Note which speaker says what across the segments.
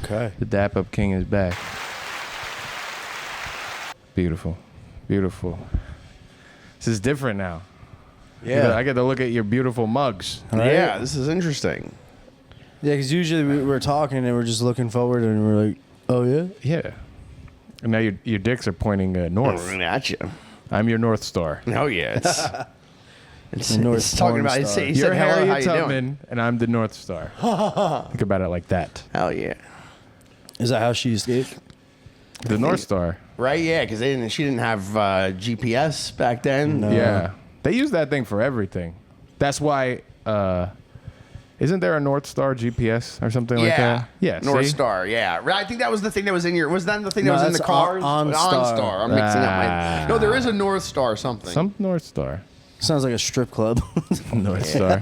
Speaker 1: Okay.
Speaker 2: The Dap Up King is back. Beautiful. Beautiful. This is different now.
Speaker 1: Yeah.
Speaker 2: I get to look at your beautiful mugs.
Speaker 1: Right?
Speaker 3: Yeah, this is interesting.
Speaker 1: Yeah, because usually we're talking and we're just looking forward and we're like, oh, yeah?
Speaker 2: Yeah. And now your dicks are pointing north.
Speaker 3: Right at you.
Speaker 2: I'm your North Star.
Speaker 3: Oh yeah, it's
Speaker 1: The North
Speaker 3: it's talking
Speaker 1: Porn
Speaker 3: about.
Speaker 1: Star.
Speaker 3: He
Speaker 2: You're
Speaker 3: said, "Hello, how
Speaker 2: Harriet
Speaker 3: you doing?"
Speaker 2: Tubman, and I'm the North Star. Think about it like that.
Speaker 3: Hell yeah.
Speaker 1: Is that how she escaped?
Speaker 2: The North Star.
Speaker 3: Right, yeah, because she didn't have GPS back then.
Speaker 1: No.
Speaker 2: Yeah. They use that thing for everything. That's why, isn't there a North Star GPS or something like that? Yeah.
Speaker 3: North
Speaker 2: see?
Speaker 3: Star. Yeah, right. I think that was the thing that was in your. Was that the thing
Speaker 1: No,
Speaker 3: that was in the
Speaker 1: that's
Speaker 3: cars?
Speaker 1: OnStar.
Speaker 3: I'm mixing up
Speaker 2: Ah.
Speaker 3: my. No, there is a North Star something.
Speaker 2: Some North Star.
Speaker 1: Sounds like a strip club.
Speaker 2: North Star.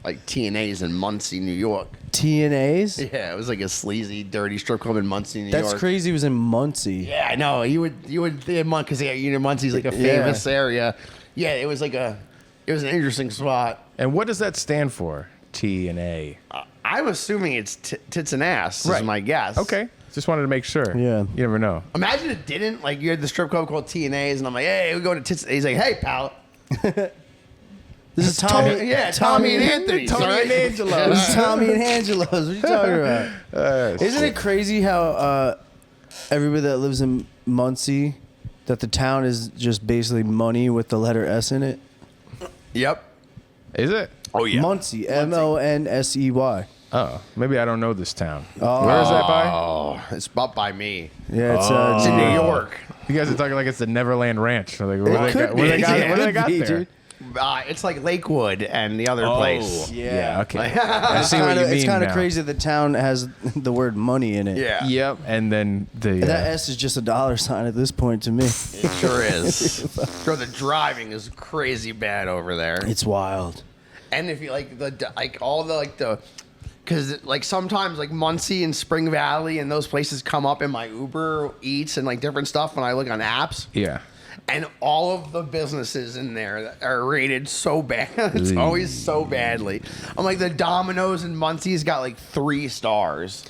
Speaker 3: Like TNA's in Muncie, New York.
Speaker 1: TNA's?
Speaker 3: Yeah, it was like a sleazy, dirty strip club in Muncie, New
Speaker 1: That's
Speaker 3: York.
Speaker 1: crazy. It was in Muncie.
Speaker 3: Yeah, I know. You would think because Muncie's like a famous area. Yeah, it was an interesting spot.
Speaker 2: And what does that stand for? T and A.
Speaker 3: I'm assuming it's tits and ass.
Speaker 2: Right.
Speaker 3: Is my guess.
Speaker 2: Okay. Just wanted to make sure.
Speaker 1: Yeah.
Speaker 2: You never know.
Speaker 3: Imagine it didn't. Like you had the strip club called TNA's, and I'm like, hey, we go to tits. He's like, hey, pal.
Speaker 1: This is Tommy.
Speaker 3: Tommy and Anthony.
Speaker 2: Tommy
Speaker 3: sorry.
Speaker 2: and Angelo.
Speaker 1: This is Tommy and Angelo's. What are you talking about? Isn't it crazy how everybody that lives in Muncie, that the town is just basically money with the letter S in it?
Speaker 3: Yep.
Speaker 2: Is it?
Speaker 3: Oh yeah.
Speaker 1: Muncie. Monsey.
Speaker 2: Oh, maybe I don't know this town.
Speaker 1: Oh.
Speaker 2: Where is that by?
Speaker 3: Oh, it's up by me.
Speaker 1: Yeah, it's
Speaker 3: It's in New York.
Speaker 2: You guys are talking like it's the Neverland Ranch. Like, what
Speaker 1: It
Speaker 2: do they
Speaker 1: could
Speaker 2: got,
Speaker 1: be.
Speaker 2: what do they got,
Speaker 1: Yeah,
Speaker 2: what do they
Speaker 1: it
Speaker 2: got
Speaker 1: could be,
Speaker 2: there?
Speaker 1: dude.
Speaker 3: It's like Lakewood and the other place.
Speaker 2: Yeah, okay. I
Speaker 1: It's
Speaker 2: see what you mean
Speaker 1: It's kind of
Speaker 2: now.
Speaker 1: crazy the town has the word money in it.
Speaker 3: Yeah.
Speaker 2: Yep, and then the
Speaker 1: That S is just a dollar sign at this point to me.
Speaker 3: It sure is. Bro, the driving is crazy bad over there.
Speaker 1: It's wild.
Speaker 3: And if you because like sometimes like Muncie and Spring Valley and those places come up in my Uber Eats and like different stuff when I look on apps.
Speaker 2: yeah.
Speaker 3: And all of the businesses in there are rated so bad. It's always so badly. I'm like, the Domino's in Muncie's got like 3 stars.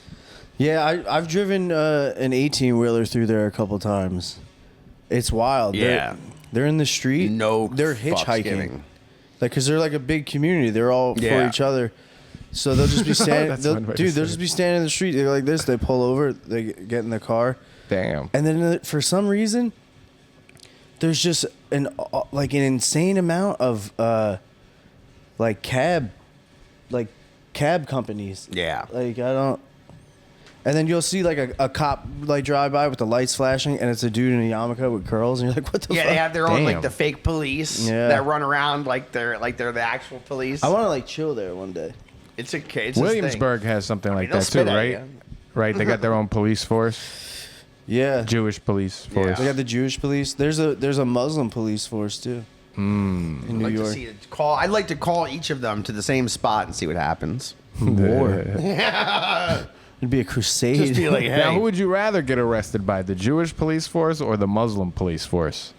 Speaker 1: Yeah, I've driven an 18-wheeler through there a couple times. It's wild.
Speaker 3: Yeah.
Speaker 1: They're in the street. They're
Speaker 3: fucks
Speaker 1: hitchhiking.
Speaker 3: giving.
Speaker 1: Like, cause they're like a big community. They're all for
Speaker 3: Yeah.
Speaker 1: each other. So they'll just be standing.
Speaker 2: That's one way to
Speaker 1: They'll
Speaker 2: say
Speaker 1: just
Speaker 2: it.
Speaker 1: be standing in the street. They're like this. They pull over. They get in the car,
Speaker 2: Damn.
Speaker 1: and then for some reason, there's just an insane amount of like cab companies.
Speaker 3: Yeah.
Speaker 1: Like I don't. And then you'll see like a cop like drive by with the lights flashing, and it's a dude in a yarmulke with curls, and you're like, what the
Speaker 3: Yeah,
Speaker 1: fuck?
Speaker 3: they have their own like
Speaker 2: Damn.
Speaker 3: the fake police
Speaker 1: Yeah.
Speaker 3: that run around like they're the actual police.
Speaker 1: I want to like chill there one day.
Speaker 3: It's a case.
Speaker 2: Williamsburg has something like
Speaker 3: they'll
Speaker 2: that too,
Speaker 3: spit at
Speaker 2: right?
Speaker 3: you.
Speaker 2: Right? They got their own police force,
Speaker 1: Yeah.
Speaker 2: Jewish police force.
Speaker 1: They got the Jewish police. There's a Muslim police force too. In New
Speaker 3: I'd like
Speaker 1: York.
Speaker 3: to see it I'd like to call each of them to the same spot and see what happens.
Speaker 1: War. It'd be a crusade.
Speaker 3: Just be like, hey,
Speaker 2: Now, who would you rather get arrested by, the Jewish police force or the Muslim police force?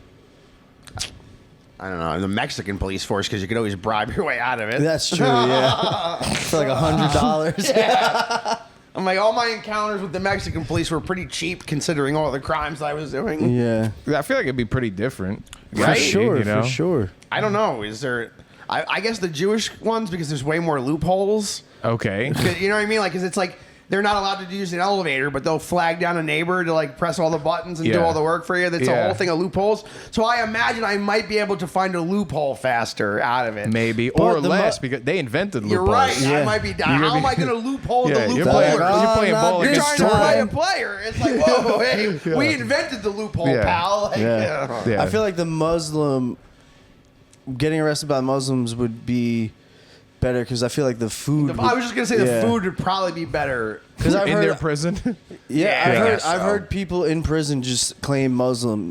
Speaker 3: I don't know, the Mexican police force, because you could always bribe your way out of it.
Speaker 1: That's true. Yeah. For like $100.
Speaker 3: I'm like, all my encounters with the Mexican police were pretty cheap considering all the crimes I was doing.
Speaker 1: Yeah.
Speaker 2: I feel like it'd be pretty different.
Speaker 3: Right?
Speaker 1: For sure.
Speaker 2: You know?
Speaker 1: For sure.
Speaker 3: I don't know. Is there? I guess the Jewish ones, because there's way more loopholes.
Speaker 2: Okay.
Speaker 3: 'Cause, you know what I mean? Like, 'cause it's like they're not allowed to use an elevator, but they'll flag down a neighbor to like press all the buttons and do
Speaker 2: Yeah.
Speaker 3: all the work for you. That's a
Speaker 2: Yeah.
Speaker 3: whole thing of loopholes. So I imagine I might be able to find a loophole faster out of it.
Speaker 2: Maybe.
Speaker 1: Well,
Speaker 2: or
Speaker 1: the
Speaker 2: less, because they invented
Speaker 3: You're
Speaker 2: loopholes.
Speaker 3: right.
Speaker 1: Yeah.
Speaker 3: I might be.
Speaker 2: gonna
Speaker 3: How
Speaker 2: be-
Speaker 3: am I going to loophole
Speaker 2: Yeah,
Speaker 3: the
Speaker 2: you're
Speaker 3: loophole?
Speaker 2: playing,
Speaker 1: Oh,
Speaker 2: you're playing
Speaker 1: not
Speaker 2: ball
Speaker 3: You're
Speaker 2: against
Speaker 3: trying to play a
Speaker 2: Jordan.
Speaker 3: player. It's like, whoa, hey, we invented the loophole,
Speaker 2: Yeah.
Speaker 3: pal. Like,
Speaker 1: Yeah.
Speaker 2: Yeah.
Speaker 1: I feel like getting arrested by Muslims would be better because I feel like the food.
Speaker 3: I was just gonna say the
Speaker 1: Yeah.
Speaker 3: food would probably be better.
Speaker 1: Because I've
Speaker 2: in
Speaker 1: heard,
Speaker 2: their prison.
Speaker 1: yeah,
Speaker 3: I
Speaker 1: I've heard,
Speaker 3: guess so.
Speaker 1: I've heard people in prison just claim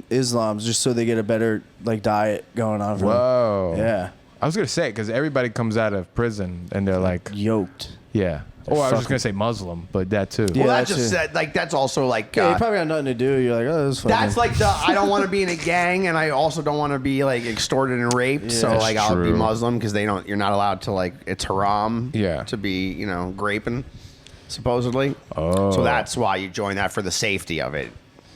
Speaker 1: Islam just so they get a better like diet going on for
Speaker 2: Whoa.
Speaker 1: them. Yeah,
Speaker 2: I was going to say, because everybody comes out of prison and they're like,
Speaker 1: yoked.
Speaker 2: yeah. Or I was just
Speaker 1: fucking-
Speaker 2: going to say Muslim, but that too.
Speaker 1: Yeah.
Speaker 3: Well, that
Speaker 1: that's
Speaker 3: just
Speaker 1: it.
Speaker 3: said like that's also like
Speaker 1: Yeah, you probably got nothing to do. You're like, oh, this is fucking.
Speaker 3: that's like the I don't want to be in a gang, and I also don't want to be like extorted and raped. So
Speaker 1: Yeah.
Speaker 3: like
Speaker 2: That's
Speaker 3: I'll be
Speaker 2: true.
Speaker 3: Muslim because you're not allowed to like it's haram.
Speaker 2: Yeah.
Speaker 3: To be graping. supposedly.
Speaker 2: Oh.
Speaker 3: So that's why you join that, for the safety of it,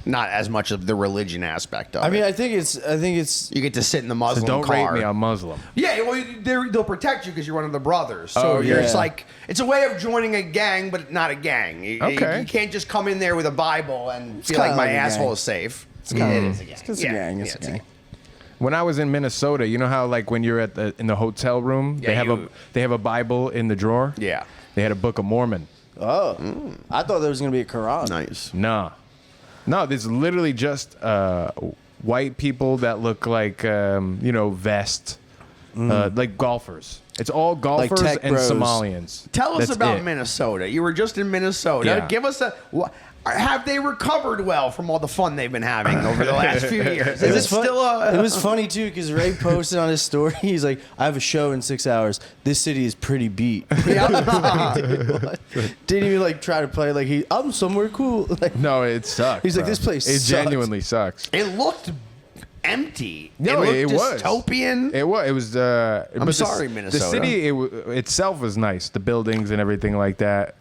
Speaker 3: not as much of the religion aspect of it.
Speaker 1: I mean, I think it's
Speaker 3: you get to sit in the
Speaker 2: So
Speaker 3: Muslim
Speaker 2: don't
Speaker 3: car.
Speaker 2: rate me, I'm Muslim.
Speaker 3: Yeah, well, they'll protect you because you're one of the brothers. So
Speaker 2: Oh,
Speaker 3: it's
Speaker 1: yeah.
Speaker 3: like, it's a way of joining a gang, but not a gang.
Speaker 2: Okay.
Speaker 3: You can't just come in there with a Bible and feel
Speaker 1: kinda
Speaker 3: like my
Speaker 1: like a
Speaker 3: asshole
Speaker 1: gang.
Speaker 3: is safe.
Speaker 1: It's kinda-
Speaker 3: It is a gang.
Speaker 1: It's a gang. It's a gang.
Speaker 2: When I was in Minnesota, you know how like when you're in the hotel room,
Speaker 3: Yeah,
Speaker 2: they have a Bible in the drawer.
Speaker 3: Yeah.
Speaker 2: They had a Book of Mormon.
Speaker 1: Oh, I thought there was gonna be a Quran.
Speaker 3: Nice.
Speaker 2: Nah, no, this is literally just white people that look like vest, like golfers. It's all golfers
Speaker 1: tech
Speaker 2: and
Speaker 1: bros.
Speaker 2: Somalians.
Speaker 3: Tell us
Speaker 2: That's
Speaker 3: about
Speaker 2: it.
Speaker 3: Minnesota. You were just in Minnesota.
Speaker 2: Yeah.
Speaker 3: Give us have they recovered well from all the fun they've been having over the last few years? Is it still a...
Speaker 1: It was funny too because Ray posted on his story. He's like, "I have a show in 6 hours. This city is pretty beat." Didn't even like try to play like I'm somewhere cool. Like,
Speaker 2: No, it sucks.
Speaker 1: He's like,
Speaker 2: bro.
Speaker 1: "This place
Speaker 2: It
Speaker 1: sucks."
Speaker 2: genuinely sucks.
Speaker 3: It looked empty.
Speaker 2: No,
Speaker 3: it
Speaker 2: it
Speaker 3: looked
Speaker 2: was
Speaker 3: dystopian.
Speaker 2: It was. It was. I'm
Speaker 3: sorry,
Speaker 2: The
Speaker 3: Minnesota.
Speaker 2: city itself was nice. The buildings and everything like that.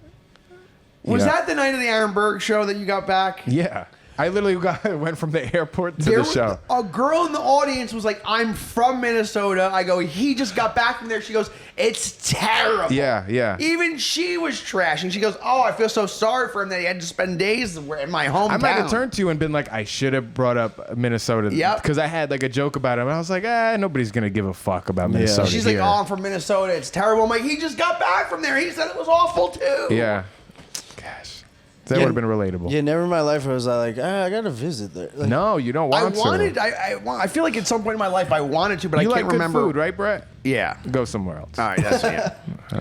Speaker 3: Was
Speaker 2: Yeah.
Speaker 3: that the night of the Aaron Berg show that you got back?
Speaker 2: Yeah, I literally went from the airport to
Speaker 3: There
Speaker 2: the
Speaker 3: was-
Speaker 2: show.
Speaker 3: A girl in the audience was like, "I'm from Minnesota." I go, "He just got back from there." She goes, "It's terrible."
Speaker 2: Yeah, yeah.
Speaker 3: Even she was trashing. She goes, "Oh, I feel so sorry for him that he had to spend days in my hometown."
Speaker 2: I might have turned to you and been like, I should have brought up Minnesota.
Speaker 3: Yep.
Speaker 2: Because I had like a joke about him. And I was like, nobody's going to give a fuck about Minnesota
Speaker 3: She's
Speaker 2: here.
Speaker 3: like, "Oh, I'm from Minnesota. It's terrible." I'm like, "He just got back from there. He said it was awful too."
Speaker 2: Yeah. Gosh. That
Speaker 1: Yeah.
Speaker 2: would have been relatable.
Speaker 1: Yeah, never in my life was I like, I gotta visit there. Like,
Speaker 2: No, you don't
Speaker 3: I
Speaker 2: want to.
Speaker 3: wanted. I feel like at some point in my life I wanted to, but
Speaker 2: You
Speaker 3: I
Speaker 2: like
Speaker 3: can't
Speaker 2: good
Speaker 3: remember.
Speaker 2: food, right, Brett?
Speaker 3: Yeah.
Speaker 2: Go somewhere else.
Speaker 3: All right. That's yeah.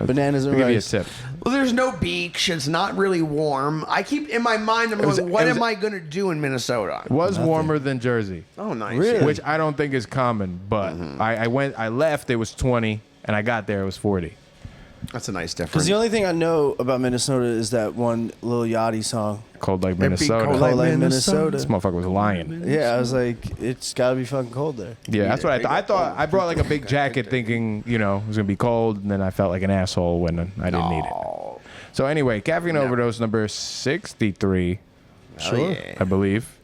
Speaker 1: bananas and
Speaker 2: I'll give you a
Speaker 1: rice.
Speaker 2: tip.
Speaker 3: Well, there's no beach. It's not really warm. I keep in my mind. I'm
Speaker 2: was-
Speaker 3: going, what
Speaker 2: it was-
Speaker 3: am I going to do in Minnesota?
Speaker 2: It was warmer than Jersey,
Speaker 3: Oh, nice.
Speaker 1: Really?
Speaker 2: which I don't think is common. But I left, it was 20, and I got there, it was 40.
Speaker 3: That's a nice
Speaker 1: Because
Speaker 3: difference.
Speaker 1: the only thing I know about Minnesota is that one Lil Yachty song,
Speaker 2: Cold like
Speaker 3: be
Speaker 2: Minnesota.
Speaker 3: cold
Speaker 1: "Cold
Speaker 3: like
Speaker 1: Like Minnesota."
Speaker 2: This motherfucker was lying.
Speaker 1: Yeah, I was like, it's gotta be fucking cold there.
Speaker 2: Yeah, that's what I thought. I thought I brought like a big jacket thinking, it was going to be cold, and then I felt like an asshole when I didn't need it. So anyway, caffeine overdose number 63,
Speaker 3: Sure.
Speaker 2: I believe.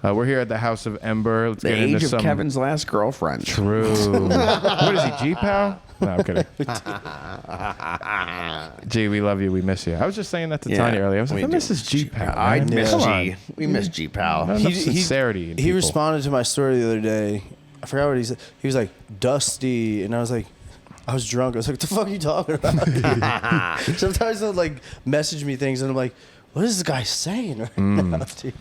Speaker 2: We're here at the House of Ember. Let's
Speaker 3: The
Speaker 2: get into
Speaker 3: age of
Speaker 2: some
Speaker 3: Kevin's last girlfriend.
Speaker 2: True. What is he, G-Pal? No, I'm kidding. G, we love you. We miss you. I was just saying that to Tanya earlier. I was like, I miss his G-Pal.
Speaker 3: I
Speaker 2: man.
Speaker 3: miss
Speaker 2: Come
Speaker 3: G.
Speaker 2: on.
Speaker 3: We miss G, pal.
Speaker 2: Not enough sincerity in
Speaker 1: He
Speaker 2: people.
Speaker 1: responded to my story the other day. I forgot what he said. He was like, "Dusty," and I was like, I was drunk. I was like, "What the fuck are you talking about?" Sometimes they'll like message me things, and I'm like, "What is this guy saying right now, dude?"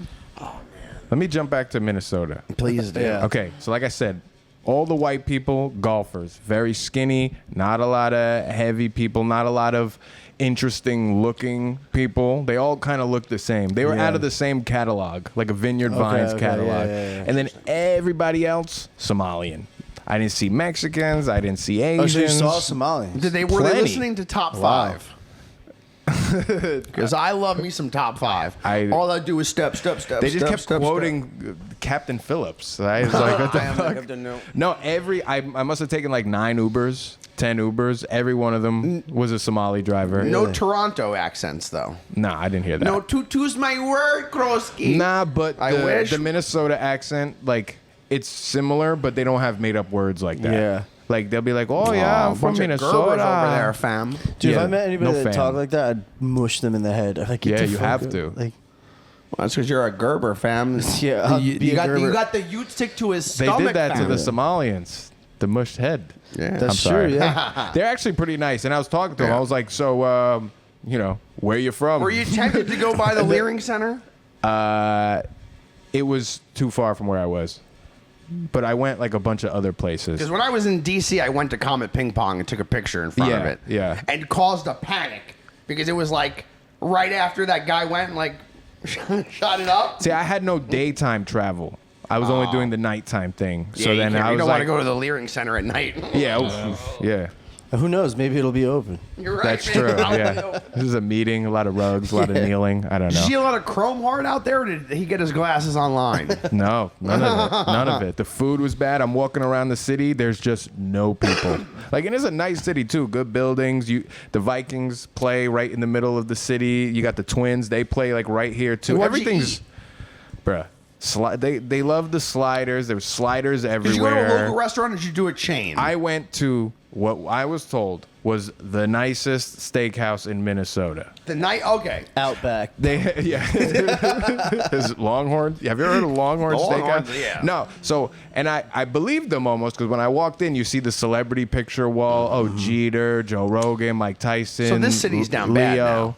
Speaker 2: Let me jump back to Minnesota.
Speaker 3: Please do.
Speaker 1: Yeah.
Speaker 2: Okay, so like I said, all the white people, golfers, very skinny, not a lot of heavy people, not a lot of interesting looking people. They all kind of look the same. They were
Speaker 1: Yeah.
Speaker 2: out of the same catalog, like a Vineyard Vines
Speaker 1: okay,
Speaker 2: catalog.
Speaker 1: yeah.
Speaker 2: And then everybody else, Somalian. I didn't see Mexicans. I didn't see
Speaker 1: Oh, so you
Speaker 2: Asians.
Speaker 1: saw Somali?
Speaker 3: Were they
Speaker 2: Plenty.
Speaker 3: listening to Top
Speaker 1: Wow.
Speaker 3: 5? Because I love me some Top 5.
Speaker 2: I-
Speaker 3: All I do is step, step, step.
Speaker 2: They just
Speaker 3: step,
Speaker 2: kept
Speaker 3: step,
Speaker 2: quoting Captain Phillips. I was like, what the
Speaker 3: I am
Speaker 2: fuck?
Speaker 3: like, no.
Speaker 2: No, I must have taken like 9 Ubers, 10 Ubers. Every one of them was a Somali driver.
Speaker 3: No Toronto accents, though.
Speaker 2: Nah, I didn't hear that.
Speaker 3: No tutu's my word, Krosky.
Speaker 2: Nah, but
Speaker 3: I wish.
Speaker 2: the Minnesota accent, like, it's similar, but they don't have made up words like that.
Speaker 1: Yeah.
Speaker 2: Like, they'll be like, oh, yeah, I'm
Speaker 3: a
Speaker 2: from
Speaker 3: bunch of
Speaker 2: Minnesota.
Speaker 3: Gerbers over there, fam.
Speaker 1: Dude, if
Speaker 2: Yeah,
Speaker 1: I met anybody
Speaker 2: no
Speaker 1: that
Speaker 2: fan.
Speaker 1: talked like that, I'd mush them in the head. I'm like, "Get
Speaker 2: Yeah,
Speaker 1: the
Speaker 2: you
Speaker 1: fuck
Speaker 2: have
Speaker 1: out."
Speaker 2: to.
Speaker 1: Like,
Speaker 3: Well, that's because you're a Gerber, fam.
Speaker 1: Yeah, I'll
Speaker 3: you,
Speaker 1: be
Speaker 3: you
Speaker 1: a
Speaker 3: got the,
Speaker 1: Gerber.
Speaker 3: you got the youth stick to his
Speaker 2: They
Speaker 3: stomach,
Speaker 2: did that to
Speaker 3: fam.
Speaker 2: the Somalians, the mushed head.
Speaker 3: Yeah.
Speaker 1: that's
Speaker 2: I'm
Speaker 1: true.
Speaker 2: sorry.
Speaker 1: Yeah.
Speaker 2: They're actually pretty nice. And I was talking to them.
Speaker 3: Yeah.
Speaker 2: I was like, so, where you from?
Speaker 3: Were you tempted to go by the Leering Center?
Speaker 2: It was too far from where I was. But I went like a bunch of other places.
Speaker 3: Because when I was in D.C., I went to Comet Ping Pong and took a picture in front of
Speaker 2: Yeah,
Speaker 3: it.
Speaker 2: yeah.
Speaker 3: And caused a panic because it was like right after that guy went and like shot it up.
Speaker 2: See, I had no daytime travel. I was only doing the nighttime thing. So
Speaker 3: Yeah,
Speaker 2: then I
Speaker 3: you
Speaker 2: was
Speaker 3: don't want
Speaker 2: like,
Speaker 3: to go to the Leering Center at night.
Speaker 2: yeah, oof, yeah.
Speaker 1: Who knows? Maybe it'll be open.
Speaker 3: You're right.
Speaker 2: That's
Speaker 3: man.
Speaker 2: true.
Speaker 3: Probably
Speaker 2: Yeah.
Speaker 3: open.
Speaker 2: This is a meeting, a lot of rugs, a lot of kneeling. I don't
Speaker 3: Did you
Speaker 2: know.
Speaker 3: see a lot of Chrome Heart out there, or did he get his glasses online?
Speaker 2: No, none of it. None of it. The food was bad. I'm walking around the city. There's just no people. Like, and it's a nice city too. Good buildings. The Vikings play right in the middle of the city. You got the Twins. They play like right here too.
Speaker 3: What'd you
Speaker 2: Everything's,
Speaker 3: eat?
Speaker 2: bruh. They love the sliders. There's sliders
Speaker 3: Did you go to a
Speaker 2: everywhere.
Speaker 3: local restaurant, or did you do a chain?
Speaker 2: I went to what I was told was the nicest steakhouse in Minnesota.
Speaker 3: The night. Okay.
Speaker 1: Outback.
Speaker 2: They is Longhorn. Have you ever heard of Longhorn
Speaker 3: The
Speaker 2: Steakhouse?
Speaker 3: Longhorns, yeah.
Speaker 2: No. So and I believed them almost because when I walked in, you see the celebrity picture wall. Oh, Jeter, Joe Rogan, Mike Tyson.
Speaker 3: So this city's down
Speaker 2: Leo.
Speaker 3: bad now.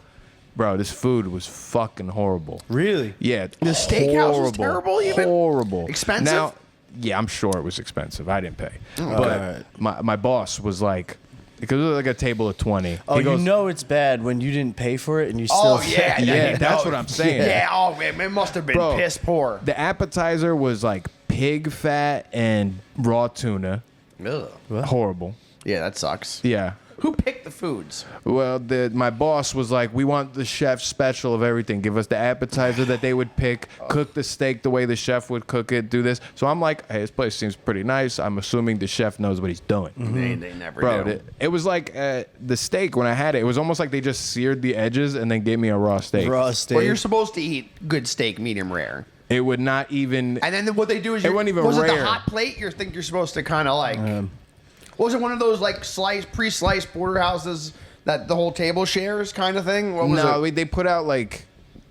Speaker 2: Bro, this food was fucking horrible.
Speaker 1: Really?
Speaker 2: Yeah,
Speaker 3: The steakhouse was
Speaker 2: horrible,
Speaker 3: terrible even?
Speaker 2: Horrible.
Speaker 3: Expensive?
Speaker 2: Now, yeah, I'm sure it was expensive. I didn't pay, but
Speaker 1: Alright.
Speaker 2: my boss was like, because it was like a table of 20.
Speaker 1: Oh,
Speaker 2: He goes,
Speaker 1: you know it's bad when you didn't pay for it and you still.
Speaker 3: Oh yeah,
Speaker 2: Yeah,
Speaker 3: you
Speaker 2: that's
Speaker 3: know.
Speaker 2: what I'm saying.
Speaker 3: Yeah. Oh man, it must have been
Speaker 2: Bro,
Speaker 3: piss poor.
Speaker 2: The appetizer was like pig fat and raw tuna.
Speaker 3: Ugh.
Speaker 2: Horrible.
Speaker 3: Yeah, that sucks.
Speaker 2: Yeah.
Speaker 3: Who picked the foods?
Speaker 2: Well, my boss was like, we want the chef special of everything. Give us the appetizer that they would pick, cook the steak the way the chef would cook it, do this. So I'm like, hey, this place seems pretty nice. I'm assuming the chef knows what he's doing.
Speaker 3: They never
Speaker 2: Bro,
Speaker 3: do.
Speaker 2: it was like the steak when I had it. It was almost like they just seared the edges and then gave me a raw steak.
Speaker 1: Raw steak.
Speaker 3: Well, you're supposed to eat good steak, medium rare.
Speaker 2: It would not even.
Speaker 3: And then what they do is
Speaker 2: It wasn't even
Speaker 3: was it
Speaker 2: rare.
Speaker 3: the hot plate? You think you're supposed to kind of like. Was it one of those like pre-sliced porterhouses that the whole table shares kind of thing? What was
Speaker 2: No,
Speaker 3: it?
Speaker 2: they put out like,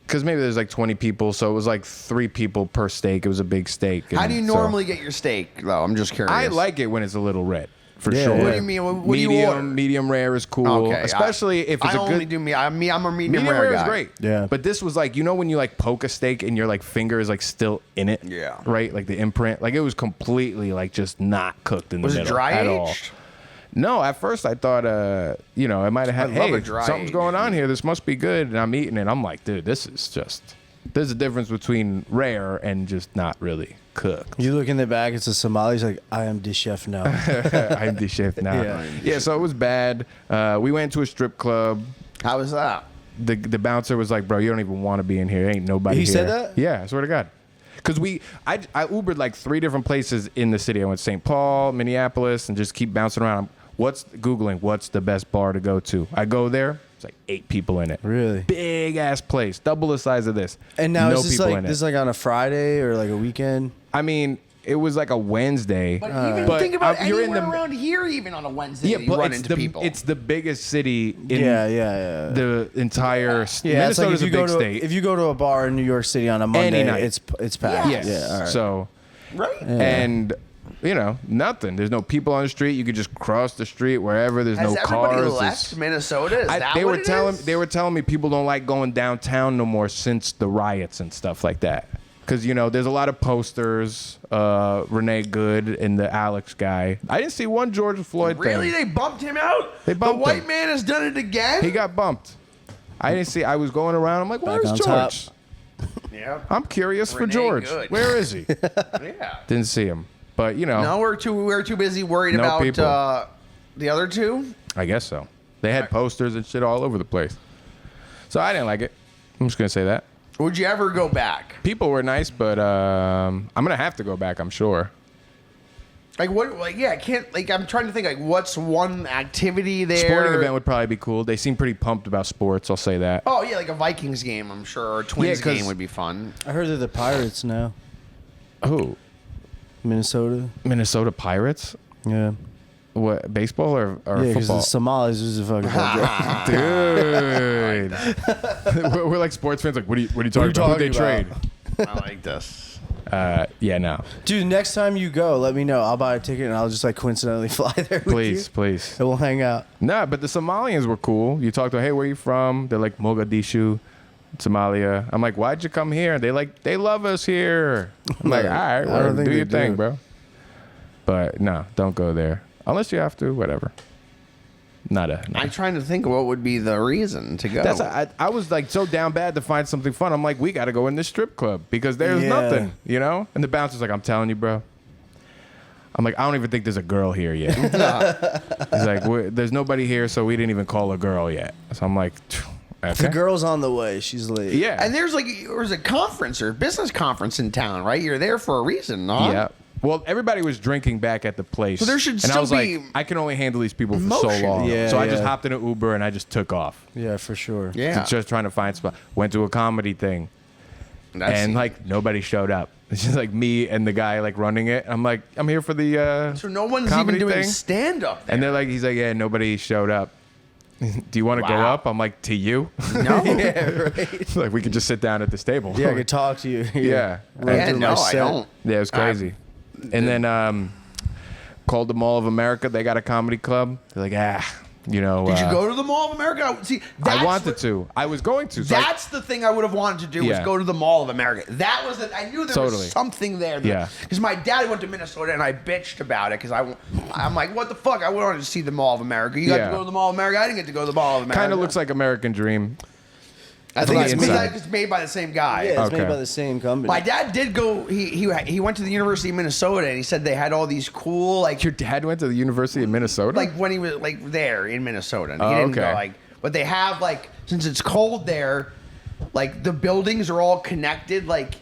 Speaker 2: because maybe there's like 20 people, so it was like 3 people per steak. It was a big steak.
Speaker 3: How do you
Speaker 2: and so-
Speaker 3: normally get your steak though? I'm just curious.
Speaker 2: I like it when it's a little red, for
Speaker 1: Yeah,
Speaker 2: sure.
Speaker 1: yeah.
Speaker 3: What do you mean? What do you
Speaker 2: medium,
Speaker 3: order?
Speaker 2: medium rare is cool,
Speaker 3: Okay,
Speaker 2: especially if it's
Speaker 3: I
Speaker 2: a
Speaker 3: only
Speaker 2: good.
Speaker 3: do me. I'm a medium
Speaker 2: Medium
Speaker 3: rare
Speaker 2: rare
Speaker 3: guy.
Speaker 2: is great.
Speaker 1: Yeah.
Speaker 2: But this was like, you know, when you like poke a steak and your like finger is like still in it.
Speaker 3: Yeah.
Speaker 2: Right, like the imprint, like it was completely like just not cooked in the
Speaker 3: Was it
Speaker 2: middle
Speaker 3: dry
Speaker 2: at all.
Speaker 3: aged?
Speaker 2: No, at first I thought, you know, it might have had,
Speaker 3: I love
Speaker 2: hey,
Speaker 3: a dry
Speaker 2: something's
Speaker 3: aged.
Speaker 2: going on here. This must be good. And I'm eating it. I'm like, dude, this is just, there's a difference between rare and just not really cooked.
Speaker 1: You look in the back, it's a Somali. He's like, I am the chef now.
Speaker 2: I'm the chef now.
Speaker 1: Yeah.
Speaker 2: Yeah, so it was bad. We went to a strip club.
Speaker 3: How was that?
Speaker 2: The bouncer was like, bro, you don't even want to be in here. Ain't nobody
Speaker 1: He
Speaker 2: here.
Speaker 1: said that?
Speaker 2: Yeah, I swear to God. Because I Ubered like 3 different places in the city. I went to St. Paul, Minneapolis, and just keep bouncing around. What's the best bar to go to? I go there. It's like 8 people in it.
Speaker 1: Really?
Speaker 2: Big ass place, double the size of this.
Speaker 1: And now
Speaker 2: no
Speaker 1: is this
Speaker 2: people
Speaker 1: like
Speaker 2: in it.
Speaker 1: this is like on a Friday or like a weekend?
Speaker 2: I mean, it was like a Wednesday.
Speaker 3: But even
Speaker 2: but
Speaker 3: think about
Speaker 2: you're
Speaker 3: anywhere
Speaker 2: in the
Speaker 3: around here, even on a Wednesday,
Speaker 2: yeah,
Speaker 3: you
Speaker 2: but
Speaker 3: run
Speaker 2: it's
Speaker 3: into people.
Speaker 2: it's the biggest city in
Speaker 1: Yeah.
Speaker 2: the entire.
Speaker 1: Yeah, it's like
Speaker 2: Minnesota's
Speaker 1: if you
Speaker 2: a big
Speaker 1: go to
Speaker 2: state.
Speaker 1: if you go to a bar in New York City on a Monday,
Speaker 2: night.
Speaker 1: it's packed.
Speaker 3: Yes.
Speaker 1: Yeah, all right.
Speaker 2: So
Speaker 3: right.
Speaker 2: and you know nothing. There's no people on the street. You could just cross the street wherever. There's
Speaker 3: Has
Speaker 2: no
Speaker 3: everybody
Speaker 2: cars.
Speaker 3: left
Speaker 2: There's-
Speaker 3: Minnesota? Is that
Speaker 2: they
Speaker 3: what
Speaker 2: were
Speaker 3: it
Speaker 2: telling
Speaker 3: is?
Speaker 2: they were telling me people don't like going downtown no more since the riots and stuff like that. Because you know there's a lot of posters. Renee Good and the Alex guy. I didn't see one George Floyd
Speaker 3: Really?
Speaker 2: thing.
Speaker 3: They bumped him out?
Speaker 2: They bumped
Speaker 3: The white
Speaker 2: him.
Speaker 3: man has done it again?
Speaker 2: He got bumped. I didn't see. I was going around. I'm like,
Speaker 1: Back
Speaker 2: where's
Speaker 1: on
Speaker 2: George?
Speaker 1: top.
Speaker 3: Yeah.
Speaker 2: I'm curious for
Speaker 3: Renee
Speaker 2: George.
Speaker 3: Good.
Speaker 2: Where is he?
Speaker 3: Yeah.
Speaker 2: Didn't see him. But you know,
Speaker 3: No, we're too busy worried
Speaker 2: No
Speaker 3: about
Speaker 2: people.
Speaker 3: the other two.
Speaker 2: I guess so. They had posters and shit all over the place. So I didn't like it. I'm just gonna say that.
Speaker 3: Would you ever go back?
Speaker 2: People were nice, but I'm gonna have to go back. I'm sure.
Speaker 3: Like what? Like yeah, I can't. Like I'm trying to think. Like what's one activity there?
Speaker 2: Sporting event would probably be cool. They seem pretty pumped about sports. I'll say that.
Speaker 3: Oh yeah, like a Vikings game. I'm sure, or a Twins
Speaker 2: 'cause-
Speaker 3: game would be fun.
Speaker 1: I heard they're the Pirates now.
Speaker 2: Who?
Speaker 1: Minnesota.
Speaker 2: Minnesota Pirates?
Speaker 1: Yeah.
Speaker 2: What? Baseball or
Speaker 1: Yeah, because the
Speaker 2: football?
Speaker 1: Somalis is a fucking
Speaker 2: Dude, we're like sports fans. Like, what are you talking about? Who'd they
Speaker 1: talking
Speaker 2: trade?
Speaker 3: I like this.
Speaker 2: Yeah, no.
Speaker 1: Dude, next time you go, let me know. I'll buy a ticket and I'll just like coincidentally fly there with
Speaker 2: Please,
Speaker 1: you.
Speaker 2: please.
Speaker 1: And we'll hang out.
Speaker 2: Nah, but the Somalians were cool. You talk to, hey, where you from? They're like Mogadishu, Somalia. I'm like, why'd you come here? They love us here. I'm like, all right,
Speaker 1: I don't
Speaker 2: well,
Speaker 1: think
Speaker 2: do
Speaker 1: they
Speaker 2: your thing,
Speaker 1: do.
Speaker 2: bro. But no, don't go there unless you have to. Whatever. Nada.
Speaker 3: I'm trying to think of what would be the reason to go.
Speaker 2: That's I was like so down bad to find something fun. I'm like, we got to go in this strip club because there's
Speaker 1: Yeah.
Speaker 2: nothing, you know. And the bouncer's like, I'm telling you, bro. I'm like, I don't even think there's a girl here yet. He's like, there's nobody here, so we didn't even call a girl yet. So I'm like, okay.
Speaker 1: The girl's on the way. She's late.
Speaker 2: Yeah.
Speaker 3: And there's a conference or business conference in town, right? You're there for a reason, huh?
Speaker 2: Yeah. Well, everybody was drinking back at the place.
Speaker 3: So there should
Speaker 2: and
Speaker 3: still
Speaker 2: I was
Speaker 3: be
Speaker 2: like, I can only handle these people for
Speaker 3: motion.
Speaker 2: so long.
Speaker 1: Yeah,
Speaker 2: so I just
Speaker 1: yeah.
Speaker 2: hopped in an Uber and I just took off.
Speaker 1: Yeah, for sure.
Speaker 3: Yeah.
Speaker 2: Just trying to find a spot. Went to a comedy thing. And like nobody showed up. It's just like me and the guy like running it. I'm like, I'm here for the
Speaker 3: so no one's
Speaker 2: comedy
Speaker 3: even doing
Speaker 2: thing.
Speaker 3: stand up.
Speaker 2: And they're like, he's like, yeah, nobody showed up. Do you want to go
Speaker 3: Wow.
Speaker 2: up? I'm like, to you?
Speaker 3: No.
Speaker 1: Yeah, right.
Speaker 2: Like we could just sit down at this table.
Speaker 1: Yeah, I could talk to you.
Speaker 2: Yeah.
Speaker 1: Run
Speaker 3: Yeah,
Speaker 1: through
Speaker 3: no,
Speaker 1: my
Speaker 3: I
Speaker 1: set.
Speaker 3: don't.
Speaker 2: Yeah, it was crazy. And then called the Mall of America. They got a comedy club. They're like, you know.
Speaker 3: Did you go to the Mall of America? See, that's
Speaker 2: I wanted
Speaker 3: what-
Speaker 2: to. I was going to. So
Speaker 3: That's the thing I would have wanted to do was
Speaker 2: Yeah.
Speaker 3: go to the Mall of America. That was it. I knew there
Speaker 2: Totally.
Speaker 3: was something there.
Speaker 2: Yeah.
Speaker 3: Because my dad went to Minnesota and I bitched about it because I'm like, what the fuck? I wanted to see the Mall of America. You got
Speaker 2: Yeah.
Speaker 3: to go to the Mall of America. I didn't get to go to the Mall of America.
Speaker 2: kind of looks like American Dream.
Speaker 3: I think
Speaker 2: from the inside.
Speaker 3: it's made by the same guy.
Speaker 1: Yeah, it's
Speaker 2: Okay.
Speaker 1: made by the same company.
Speaker 3: My dad did go. He went to the University of Minnesota and he said they had all these cool
Speaker 2: Your dad went to the University of Minnesota?
Speaker 3: like when he was like there in Minnesota. And he
Speaker 2: Oh,
Speaker 3: didn't go
Speaker 2: okay.
Speaker 3: like, but they have like since it's cold there, like the buildings are all connected, like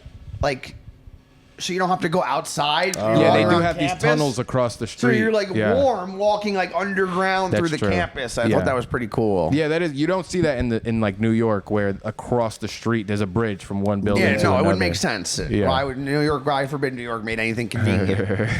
Speaker 3: so you don't have to go outside. You're
Speaker 2: yeah, they
Speaker 3: walking
Speaker 2: do
Speaker 3: around
Speaker 2: have these
Speaker 3: campus.
Speaker 2: tunnels across the
Speaker 3: So
Speaker 2: street.
Speaker 3: you're like
Speaker 2: Yeah.
Speaker 3: warm walking like underground
Speaker 2: That's
Speaker 3: through the
Speaker 2: true.
Speaker 3: campus. I
Speaker 2: Yeah.
Speaker 3: thought that was pretty cool.
Speaker 2: Yeah, that is. You don't see that in like New York, where across the street there's a bridge from one building
Speaker 3: Yeah,
Speaker 2: to
Speaker 3: no,
Speaker 2: another.
Speaker 3: it wouldn't make sense.
Speaker 2: Yeah.
Speaker 3: Why would New York? Why forbid New York made anything convenient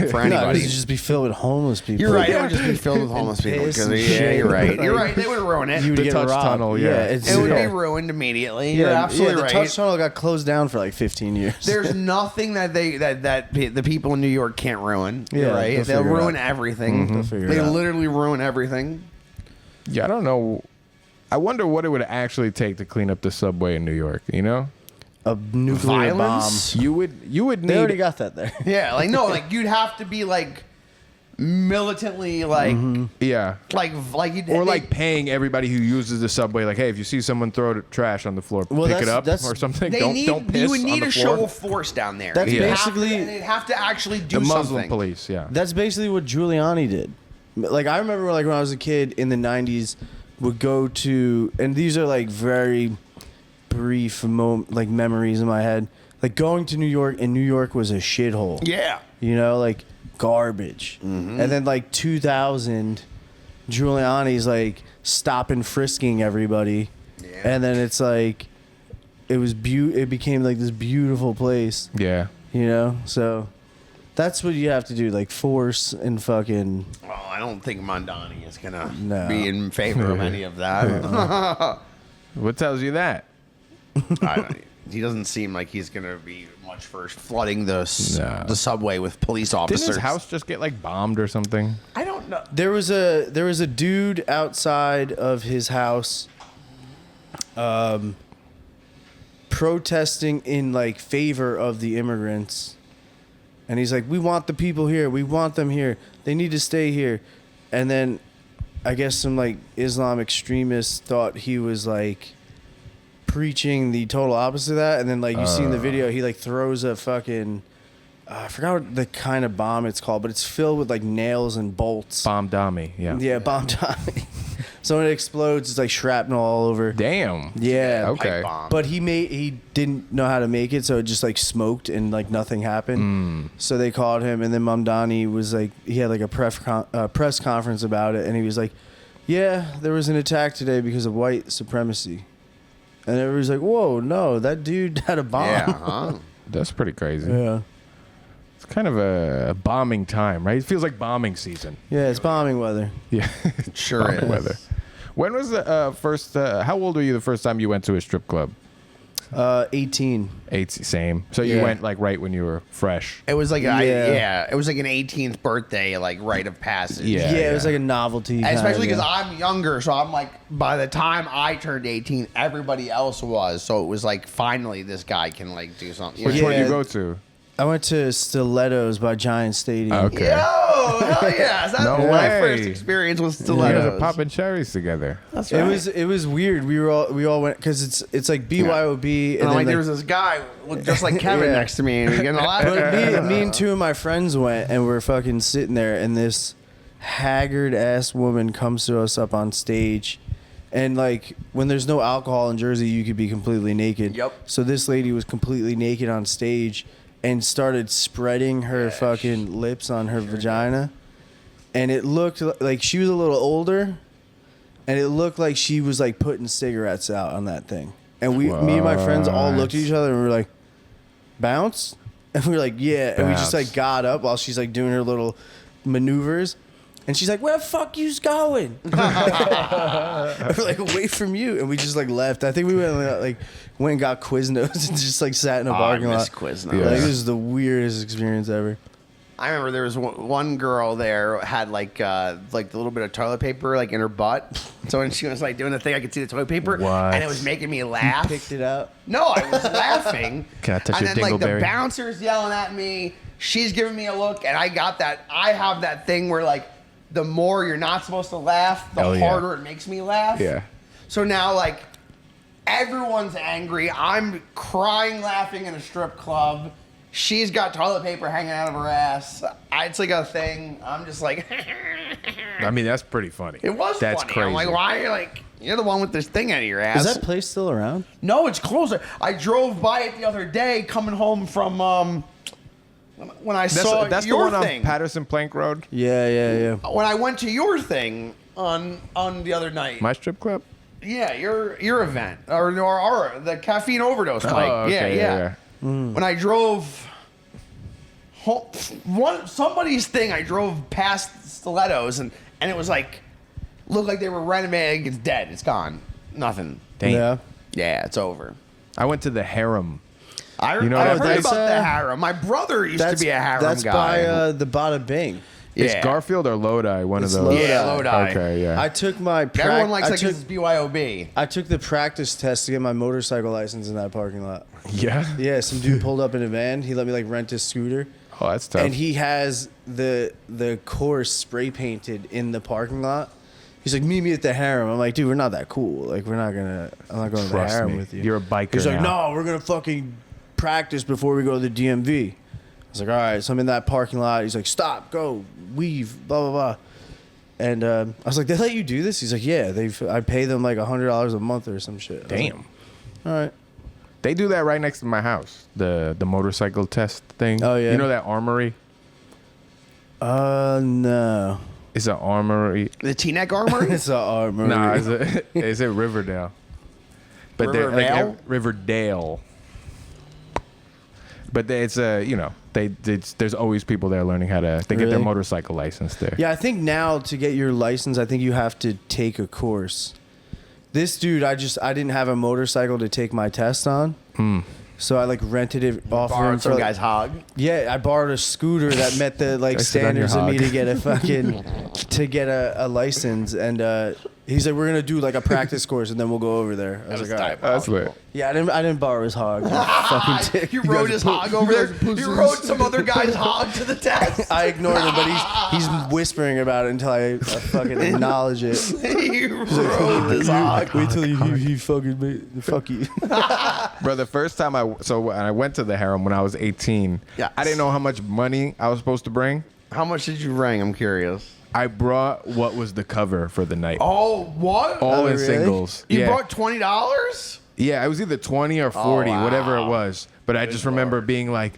Speaker 3: for
Speaker 1: no,
Speaker 3: anybody?
Speaker 1: it would just be filled with homeless people.
Speaker 3: You're right. It would just be filled with homeless people.
Speaker 1: piss
Speaker 3: 'cause-
Speaker 1: and
Speaker 3: Yeah,
Speaker 1: shit.
Speaker 3: you're right. You're
Speaker 1: Like,
Speaker 3: right. They would ruin it.
Speaker 1: You would
Speaker 2: The
Speaker 1: get
Speaker 2: touch
Speaker 1: robbed.
Speaker 2: tunnel, yeah.
Speaker 1: it's
Speaker 3: It would
Speaker 1: yeah.
Speaker 3: be ruined immediately. You're
Speaker 1: Yeah,
Speaker 3: absolutely
Speaker 1: the
Speaker 3: right.
Speaker 1: touch tunnel got closed down for like 15 years.
Speaker 3: There's nothing that the people in New York can't ruin.
Speaker 1: Yeah,
Speaker 3: You're right.
Speaker 1: they'll
Speaker 3: They'll
Speaker 1: figure it
Speaker 3: ruin
Speaker 1: out.
Speaker 3: everything.
Speaker 1: They'll figure
Speaker 3: They
Speaker 1: it out.
Speaker 3: literally ruin everything.
Speaker 2: Yeah, I don't know. I wonder what it would actually take to clean up the subway in New York. You know,
Speaker 1: A nuclear
Speaker 3: Violence?
Speaker 2: you would
Speaker 1: bomb.
Speaker 2: need.
Speaker 1: They already got that there.
Speaker 3: Yeah, like no, like you'd have to be like militantly like
Speaker 2: yeah.
Speaker 3: you'd,
Speaker 2: Or like paying everybody who uses the subway, like, hey, if you see someone throw the trash on the floor,
Speaker 1: Well,
Speaker 2: pick it up
Speaker 1: that's-
Speaker 2: or something.
Speaker 3: they
Speaker 2: Don't piss
Speaker 3: you would
Speaker 2: on
Speaker 3: need
Speaker 2: the
Speaker 3: a
Speaker 2: floor.
Speaker 3: show of force down there.
Speaker 1: That's
Speaker 3: You'd have
Speaker 1: basically-
Speaker 3: to, and they'd have to actually do
Speaker 2: The Muslim
Speaker 3: something.
Speaker 2: police, yeah.
Speaker 1: That's basically what Giuliani did. Like I remember, like when I was a kid in the '90s, would go to, and these are like very brief like memories in my head. Like going to New York, and New York was a shithole.
Speaker 3: Yeah.
Speaker 1: You know, like garbage.
Speaker 3: Mm-hmm.
Speaker 1: And then like 2000, Giuliani's like stopping frisking everybody,
Speaker 3: Yeah.
Speaker 1: and then it's like it became like this beautiful place.
Speaker 2: Yeah.
Speaker 1: You know, so that's what you have to do, like force and fucking.
Speaker 3: Well, I don't think Mondani is gonna
Speaker 1: No.
Speaker 3: be in favor of any of that.
Speaker 2: What tells you that?
Speaker 3: He doesn't seem like he's gonna be much for flooding the
Speaker 2: No.
Speaker 3: the subway with police officers.
Speaker 2: Didn't his house just get like bombed or something?
Speaker 3: I don't know.
Speaker 1: There was a dude outside of his house, protesting in like favor of the immigrants, and he's like, "We want the people here. We want them here. They need to stay here." And then, I guess some like Islam extremists thought he was like preaching the total opposite of that. And then like you see in the video, he like throws a fucking. I forgot what the kind of bomb it's called, but it's filled with like nails and bolts.
Speaker 2: Bomb Dami, yeah.
Speaker 1: Yeah, bomb Tommy. So when it explodes, it's like shrapnel all over.
Speaker 2: Damn.
Speaker 1: Yeah.
Speaker 2: Okay.
Speaker 3: Pipe bomb.
Speaker 1: But he didn't know how to make it, so it just like smoked and like nothing happened. So they called him, and then Mamdani was like, he had like a press conference about it, and he was like, "Yeah, there was an attack today because of white supremacy," and everybody's like, "Whoa, no, that dude had a bomb."
Speaker 3: Yeah, huh?
Speaker 2: That's pretty crazy.
Speaker 1: Yeah.
Speaker 2: It's kind of a bombing time, right? It feels like bombing season.
Speaker 1: Yeah, it's bombing weather.
Speaker 2: Yeah.
Speaker 3: Sure
Speaker 2: Bombing
Speaker 3: is.
Speaker 2: weather. When was the first, how old were you the first time you went to a strip club?
Speaker 1: 18.
Speaker 2: Same. So you
Speaker 1: Yeah.
Speaker 2: went like right when you were fresh.
Speaker 3: It was like
Speaker 1: Yeah.
Speaker 3: it was like an 18th birthday, like rite of passage.
Speaker 2: Yeah.
Speaker 1: Yeah, it was like a novelty.
Speaker 3: Especially because
Speaker 1: kinda.
Speaker 3: I'm younger, so I'm like, by the time I turned 18, everybody else was. So it was like, finally, this guy can like do something.
Speaker 2: Which
Speaker 1: Yeah.
Speaker 2: one did you go to?
Speaker 1: I went to Stilettos by Giant Stadium.
Speaker 2: Okay.
Speaker 3: Yo, hell yeah! That's
Speaker 2: No
Speaker 3: my
Speaker 2: way.
Speaker 3: first experience with
Speaker 2: You guys
Speaker 3: stilettos.
Speaker 2: are popping cherries together.
Speaker 3: That's right.
Speaker 1: It was weird. We all went because it's like BYOB
Speaker 3: And
Speaker 1: then,
Speaker 3: like, there was this guy looked just like Kevin
Speaker 1: Yeah.
Speaker 3: next to me, and he getting a lot.
Speaker 1: But me and two of my friends went, and we're fucking sitting there, and this haggard ass woman comes to us up on stage. And like when there's no alcohol in Jersey, you could be completely naked.
Speaker 3: Yep.
Speaker 1: So this lady was completely naked on stage and started spreading her fucking lips on her vagina. And it looked like she was a little older, and it looked like she was like putting cigarettes out on that thing. And me and my friends all looked at each other and we were like, bounce? And we were like, yeah. And we just like got up while she's like doing her little maneuvers. And she's like, where the fuck you's going? We're like, away from you. And we just like left. I think we went and got Quiznos and just like sat in a parking lot.
Speaker 3: Quiznos.
Speaker 2: Yeah.
Speaker 1: Like, this is the weirdest experience ever.
Speaker 3: I remember there was one girl there had like the little bit of toilet paper like in her butt. So when she was like doing the thing, I could see the toilet paper,
Speaker 2: What?
Speaker 3: and it was making me laugh.
Speaker 1: Picked it out.
Speaker 3: No, I was laughing.
Speaker 2: Can I touch
Speaker 3: and
Speaker 2: your
Speaker 3: then like the
Speaker 2: dingleberry?
Speaker 3: bouncer's yelling at me. She's giving me a look, and I got that. I have that thing where like the more you're not supposed to laugh, the
Speaker 2: Hell yeah.
Speaker 3: harder it makes me laugh.
Speaker 2: Yeah.
Speaker 3: So now like everyone's angry. I'm crying, laughing in a strip club. She's got toilet paper hanging out of her ass. It's like a thing. I'm just like,
Speaker 2: I mean, that's pretty funny.
Speaker 3: it was
Speaker 2: That's
Speaker 3: funny.
Speaker 2: crazy.
Speaker 3: I'm like, why are you like, you're the one with this thing out of your ass?
Speaker 1: Is that place still around?
Speaker 3: No, it's closer. I drove by it the other day coming home from when I saw
Speaker 2: That's the
Speaker 3: your
Speaker 2: one
Speaker 3: thing.
Speaker 2: on Patterson Plank Road.
Speaker 1: Yeah.
Speaker 3: When I went to your thing on the other night.
Speaker 2: My strip club.
Speaker 3: Yeah, your event or the caffeine overdose Mike.
Speaker 2: okay,
Speaker 3: yeah. When I drove somebody's thing, I drove past Stilettos and it was like looked like they were renovating. It's dead. It's gone. Nothing.
Speaker 2: Damn.
Speaker 1: Yeah.
Speaker 3: Yeah, it's over.
Speaker 2: I went to the Harem.
Speaker 3: I
Speaker 2: You know
Speaker 3: heard
Speaker 2: that
Speaker 3: about
Speaker 2: place?
Speaker 3: the harem. My brother used to be a harem
Speaker 1: That's
Speaker 3: guy.
Speaker 1: by the Bada Bing.
Speaker 3: Yeah.
Speaker 2: It's Garfield or Lodi, one
Speaker 1: It's
Speaker 2: of those.
Speaker 1: Lodi.
Speaker 3: Yeah, Lodi.
Speaker 2: Okay, yeah.
Speaker 1: I took my
Speaker 3: Everyone likes
Speaker 1: I
Speaker 3: that
Speaker 1: took,
Speaker 3: because it's BYOB.
Speaker 1: I took the practice test to get my motorcycle license in that parking lot.
Speaker 2: yeah.
Speaker 1: Yeah, some dude pulled up in a van. He let me like rent his scooter,
Speaker 2: Oh, that's tough.
Speaker 1: and he has the course spray painted in the parking lot. He's like, meet me at the harem. I'm like, dude, we're not that cool. Like, I'm not going to the
Speaker 2: Trust
Speaker 1: harem
Speaker 2: me.
Speaker 1: with you.
Speaker 2: You're a biker
Speaker 1: He's like,
Speaker 2: now.
Speaker 1: no, we're going to fucking practice before we go to the DMV. I was like, all right. So I'm in that parking lot. He's like, stop, go, weave, blah, blah, blah. And I was like, they let you do this? He's like, yeah. I pay them like $100 a month or some shit. I was like,
Speaker 2: Damn.
Speaker 1: all right.
Speaker 2: They do that right next to my house. The motorcycle test thing.
Speaker 1: Oh, yeah.
Speaker 2: You know that armory?
Speaker 1: No.
Speaker 2: It's an armory.
Speaker 3: The T-neck armory?
Speaker 1: It's an armory.
Speaker 2: Nah, it's at Riverdale. But they're like
Speaker 3: Rivervale?
Speaker 2: Riverdale. But it's there's always people there learning how to get their
Speaker 1: Really?
Speaker 2: motorcycle license there.
Speaker 1: Yeah, I think now to get your license, I think you have to take a course. This dude, I didn't have a motorcycle to take my test on. So I like rented it off of him
Speaker 3: Borrowed
Speaker 1: for
Speaker 3: some
Speaker 1: like,
Speaker 3: guy's hog.
Speaker 1: Yeah, I borrowed a scooter that met the like
Speaker 2: I sit on your
Speaker 1: standards of me
Speaker 2: hog.
Speaker 1: to get a fucking a license, and he's like, we're gonna do like a practice course and then we'll go over there. I was like, all right.
Speaker 2: That's lit.
Speaker 1: Yeah, I didn't borrow his hog. You fucking dick.
Speaker 3: You
Speaker 1: You
Speaker 3: rode
Speaker 1: guys
Speaker 3: his hog over there.
Speaker 1: pussies.
Speaker 3: You rode some other guy's hog to the test.
Speaker 1: I ignored him, but he's whispering about it until I fucking acknowledge it.
Speaker 3: You rode his hog.
Speaker 1: Wait till he fucking made, fuck you.
Speaker 2: Bro, the first time I went to the harem when I was 18.
Speaker 3: Yes.
Speaker 2: I didn't know how much money I was supposed to bring.
Speaker 3: How much did you bring? I'm curious.
Speaker 2: I brought what was the cover for the night.
Speaker 3: Oh, what?
Speaker 2: All
Speaker 1: Oh,
Speaker 2: in
Speaker 1: really?
Speaker 2: singles.
Speaker 3: You
Speaker 2: yeah.
Speaker 3: brought $20?
Speaker 2: Yeah, it was either 20 or 40,
Speaker 3: wow.
Speaker 2: whatever it was. But I just remember being like,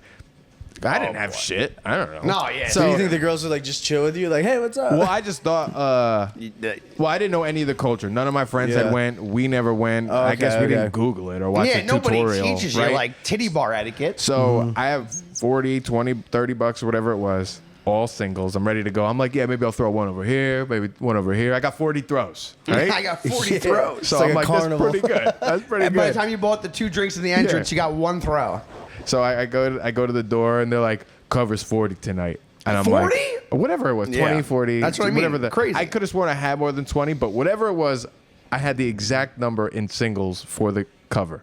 Speaker 2: I didn't have shit. I don't know.
Speaker 3: No, yeah.
Speaker 1: So you think the girls would like just chill with you, like, hey, what's up?
Speaker 2: Well, I just thought, well, I didn't know any of the culture. None of my friends
Speaker 1: Yeah.
Speaker 2: had went. We never went.
Speaker 1: Oh,
Speaker 2: I guess we
Speaker 1: okay.
Speaker 2: didn't Google it or watch
Speaker 3: yeah,
Speaker 2: a
Speaker 3: nobody
Speaker 2: tutorial.
Speaker 3: teaches
Speaker 2: right?
Speaker 3: you like titty bar etiquette.
Speaker 2: So I have 40, 20, 30 bucks or whatever it was, all singles. I'm ready to go. I'm like, yeah, maybe I'll throw one over here, maybe one over here. I got 40 throws, right?
Speaker 3: I got 40 throws.
Speaker 2: So
Speaker 1: It's like
Speaker 2: I'm
Speaker 1: a
Speaker 2: like,
Speaker 1: carnival.
Speaker 2: that's pretty good. That's pretty
Speaker 3: And by the
Speaker 2: good.
Speaker 3: time you bought the 2 drinks in the entrance,
Speaker 2: Yeah.
Speaker 3: you got 1 throw.
Speaker 2: So I go to the door and they're like, covers 40 tonight. And I'm
Speaker 3: 40?
Speaker 2: like, whatever it was, 20,
Speaker 3: Yeah.
Speaker 2: 40.
Speaker 3: That's what I mean.
Speaker 2: Whatever
Speaker 3: Crazy.
Speaker 2: I could have sworn I had more than 20, but whatever it was, I had the exact number in singles for the cover.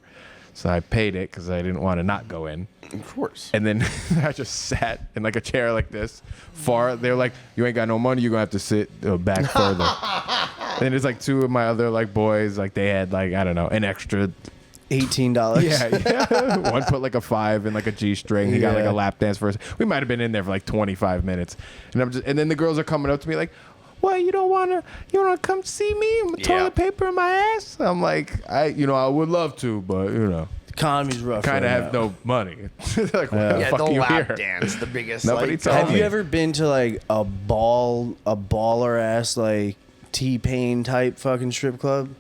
Speaker 2: So I paid it because I didn't want to not go in.
Speaker 3: Of course.
Speaker 2: And then I just sat in like a chair like this. Far, they were like, "You ain't got no money. You're gonna have to sit back further." And there's like two of my other like boys, like they had like I don't know an extra.
Speaker 1: $18.
Speaker 2: Yeah. One put like a 5 in like a G string. He got like a lap dance first. We might have been in there for like 25 minutes, and then the girls are coming up to me like, "What? You wanna come see me? Toilet paper in my ass?" I'm like, I would love to, but
Speaker 1: The economy's rough.
Speaker 2: kind of
Speaker 1: right
Speaker 2: have
Speaker 1: now.
Speaker 2: no money. Like, why the
Speaker 3: Yeah,
Speaker 2: fuck
Speaker 3: the
Speaker 2: are you
Speaker 3: lap
Speaker 2: here?
Speaker 3: dance, the biggest.
Speaker 2: Nobody
Speaker 3: like,
Speaker 2: told
Speaker 1: Have
Speaker 2: me.
Speaker 1: you ever been to like a baller ass like T-Pain type fucking strip club?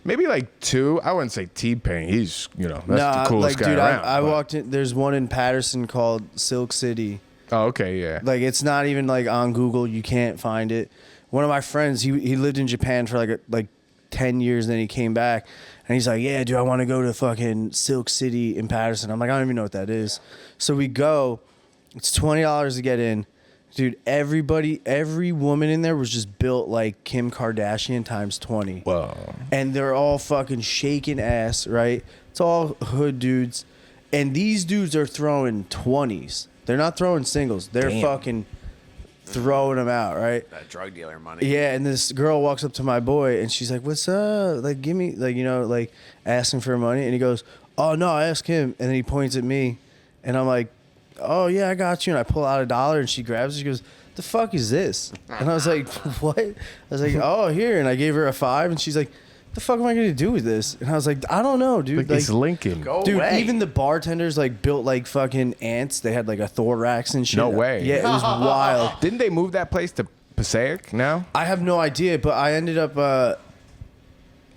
Speaker 2: Maybe like 2. I wouldn't say T-Pain. He's that's
Speaker 1: Nah,
Speaker 2: the coolest
Speaker 1: like,
Speaker 2: guy
Speaker 1: dude,
Speaker 2: around.
Speaker 1: I
Speaker 2: but-
Speaker 1: walked in. There's one in Patterson called Silk City.
Speaker 2: Oh, okay, yeah.
Speaker 1: Like it's not even like on Google. You can't find it. One of my friends, he lived in Japan for like 10 years. Then he came back, and he's like, "Yeah, dude, I want to go to fucking Silk City in Patterson." I'm like, "I don't even know what that is." So we go. It's $20 to get in. Dude, every woman in there was just built like Kim Kardashian times 20.
Speaker 2: Whoa.
Speaker 1: And they're all fucking shaking ass, right? It's all hood dudes. And these dudes are throwing 20s. They're not throwing singles. They're
Speaker 2: Damn.
Speaker 1: fucking throwing them out, right?
Speaker 3: that drug dealer money.
Speaker 1: Yeah, and this girl walks up to my boy and she's like, "What's up? Like, give me, like, like asking for money." And he goes, "Oh, no, ask him." And then he points at me and I'm like, "Oh, yeah, I got you." And I pull out $1 and she grabs it. She goes, "The fuck is this?" And I was like, "What?" I was like, "Oh, here." And I gave her a 5 and she's like, "The fuck am I going to do with this?" And I was like, "I don't know, dude."
Speaker 2: Like, it's Lincoln.
Speaker 3: Go
Speaker 1: Dude,
Speaker 3: away.
Speaker 1: even the bartenders like built like fucking ants. They had like a thorax and shit.
Speaker 2: No way.
Speaker 1: Yeah, it was wild.
Speaker 2: Didn't they move that place to Passaic now?
Speaker 1: I have no idea, but I ended up.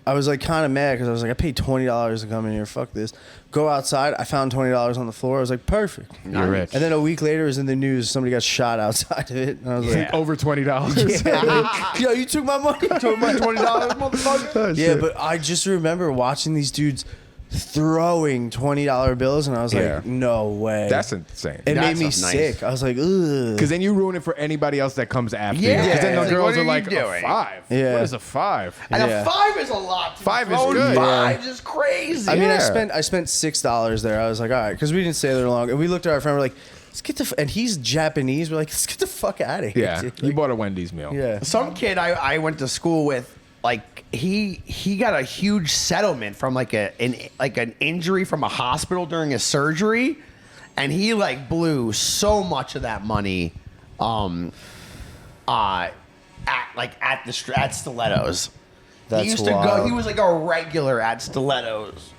Speaker 1: I was like kind of mad because I was like, I paid $20 to come in here. Fuck this. Go outside. I found $20 on the floor. I was like, perfect.
Speaker 2: You're rich.
Speaker 1: And then a week later, it was in the news. Somebody got shot outside of it. And I was like,
Speaker 2: Over $20.
Speaker 1: yeah. Yo, you took my money.
Speaker 3: took my $20, motherfucker.
Speaker 2: Oh,
Speaker 1: Yeah,
Speaker 2: shit.
Speaker 1: but I just remember watching these dudes throwing $20 bills, and I was
Speaker 2: Yeah.
Speaker 1: like, no way.
Speaker 2: That's insane.
Speaker 1: It made
Speaker 3: That's
Speaker 1: me
Speaker 3: nice.
Speaker 1: sick. I was like, ugh.
Speaker 2: Because then you ruin it for anybody else that comes after
Speaker 3: Yeah.
Speaker 2: you. Because then the
Speaker 3: Like,
Speaker 2: girls
Speaker 3: what are
Speaker 2: are
Speaker 3: you
Speaker 2: like, a
Speaker 3: doing?
Speaker 2: 5.
Speaker 1: Yeah.
Speaker 2: What is a 5?
Speaker 3: And
Speaker 1: Yeah.
Speaker 3: a 5 is a lot.
Speaker 2: 5 is
Speaker 3: Throwing
Speaker 2: good.
Speaker 3: Fives is crazy.
Speaker 1: I mean,
Speaker 2: Yeah.
Speaker 1: I spent $6 there. I was like, all right, because we didn't stay there long. And we looked at our friend. We're like, let's get the. And he's Japanese. We're like, let's get the fuck out of here.
Speaker 2: Yeah.
Speaker 1: dude.
Speaker 2: You bought a Wendy's meal.
Speaker 1: Yeah.
Speaker 3: Some kid I went to school with, like he got a huge settlement from like an injury from a hospital during a surgery, and he like blew so much of that money, at Stilettos.
Speaker 1: That's
Speaker 3: he used to
Speaker 1: wild.
Speaker 3: go. He was like a regular at Stilettos.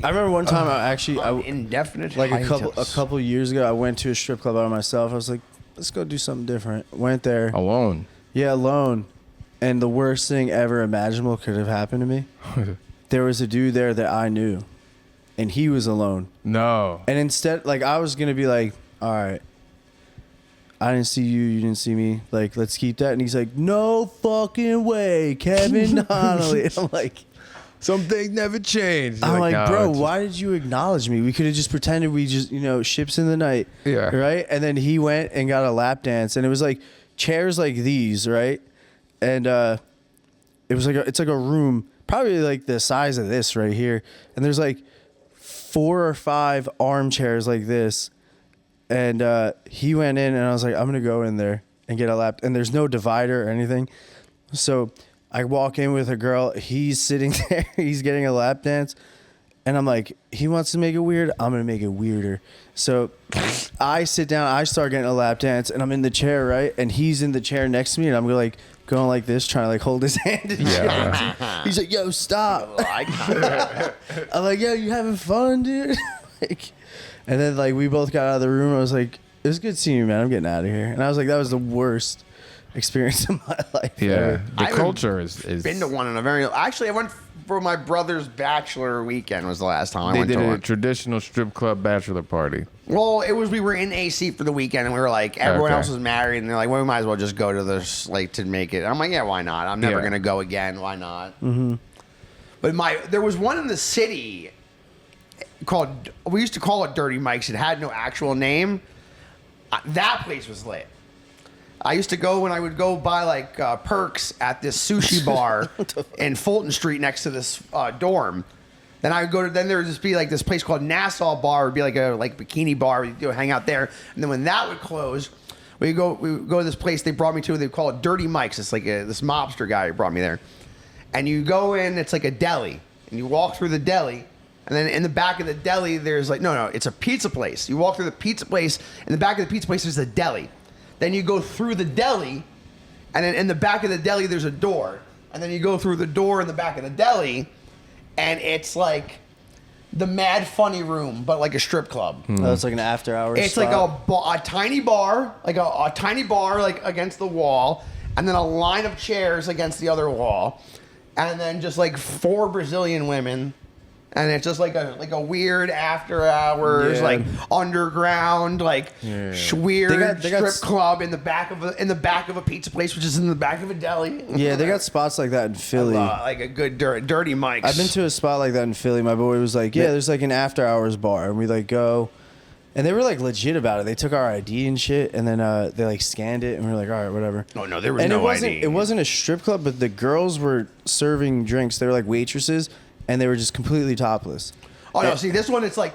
Speaker 1: I remember one time I actually,
Speaker 3: Indefinite.
Speaker 1: like a
Speaker 3: hiatus.
Speaker 1: couple years ago, I went to a strip club by myself. I was like, let's go do something different. Went there.
Speaker 2: Alone.
Speaker 1: Yeah, alone. And the worst thing ever imaginable could have happened to me. There was a dude there that I knew, and he was alone.
Speaker 2: No.
Speaker 1: And instead, like, I was gonna be like, all right, I didn't see you, you didn't see me. Like, let's keep that. And he's like, no fucking way, Kevin Donnelly. And I'm like,
Speaker 2: Some things never change.
Speaker 1: I'm like,
Speaker 2: "No,
Speaker 1: bro,
Speaker 2: it's-
Speaker 1: why did you acknowledge me? We could have just pretended we just, ships in the night.
Speaker 2: Yeah.
Speaker 1: Right? And then he went and got a lap dance, and it was like chairs like these, right? And it was like it's like a room, probably like the size of this right here. And there's like 4 or 5 armchairs like this. And he went in, and I was like, I'm gonna go in there and get a lap. And there's no divider or anything. So I walk in with a girl. He's sitting there. He's getting a lap dance. And I'm like, he wants to make it weird. I'm going to make it weirder. So I sit down. I start getting a lap dance. And I'm in the chair, right? And he's in the chair next to me. And I'm like going like this, trying to like hold his hand. And
Speaker 2: Yeah.
Speaker 1: shit. He's like, yo, stop.
Speaker 3: I kinda-
Speaker 1: I'm like, yo, you having fun, dude? Like, and then like we both got out of the room. I was like, it was good seeing you, man. I'm getting out of here. And I was like, that was the worst experience of my life.
Speaker 2: Yeah.
Speaker 1: ever.
Speaker 2: The
Speaker 3: I haven't
Speaker 2: culture is.
Speaker 3: been to one in a very. Actually, I went for my brother's bachelor weekend. Was the last time I
Speaker 2: They
Speaker 3: went
Speaker 2: did
Speaker 3: to
Speaker 2: a
Speaker 3: one.
Speaker 2: traditional strip club bachelor party.
Speaker 3: Well, it was we were in AC for the weekend, and we were like everyone
Speaker 2: Okay.
Speaker 3: else was married, and they're like, well, we might as well just go to this like to make it. And I'm like, yeah, why not? I'm never
Speaker 2: Yeah.
Speaker 3: gonna go again. Why not? Mm-hmm. But there was one in the city called. We used to call it Dirty Mike's. It had no actual name. That place was lit. I used to go when I would go buy like perks at this sushi bar in Fulton Street next to this dorm. Then I would go to, then there would just be like this place called Nassau Bar. It would be like a bikini bar. We'd hang out there. And then when that would close, we would go to this place they brought me to. They call it Dirty Mike's. It's like this mobster guy who brought me there. And you go in, it's like a deli. And you walk through the deli. And then in the back of the deli, there's like, no, it's a pizza place. You walk through the pizza place. In the back of the pizza place, there's a deli. Then you go through the deli. And then in the back of the deli, there's a door. And then you go through the door in the back of the deli. And it's like the Mad Funny Room, but like a strip club.
Speaker 1: Oh, it's like an after hours.
Speaker 3: It's
Speaker 1: spot.
Speaker 3: like a tiny bar, like a tiny bar, like against the wall, and then a line of chairs against the other wall, and then just like 4 Brazilian women. And it's just like a weird after hours, like underground, like weird strip club in the back of a pizza place, which is in the back of a deli.
Speaker 1: Yeah, they got spots like that in Philly.
Speaker 3: Like a good Dirty Mike's.
Speaker 1: I've been to a spot like that in Philly. My boy was like, "Yeah, there's like an after hours bar," and we like go, and they were like legit about it. They took our ID and shit, and then they like scanned it, and we were like, "All right, whatever."
Speaker 3: Oh no, there was
Speaker 1: and
Speaker 3: no
Speaker 1: it wasn't,
Speaker 3: ID.
Speaker 1: It wasn't a strip club, but the girls were serving drinks. They were like waitresses. And they were just completely topless.
Speaker 3: Oh no! See, this one, it's like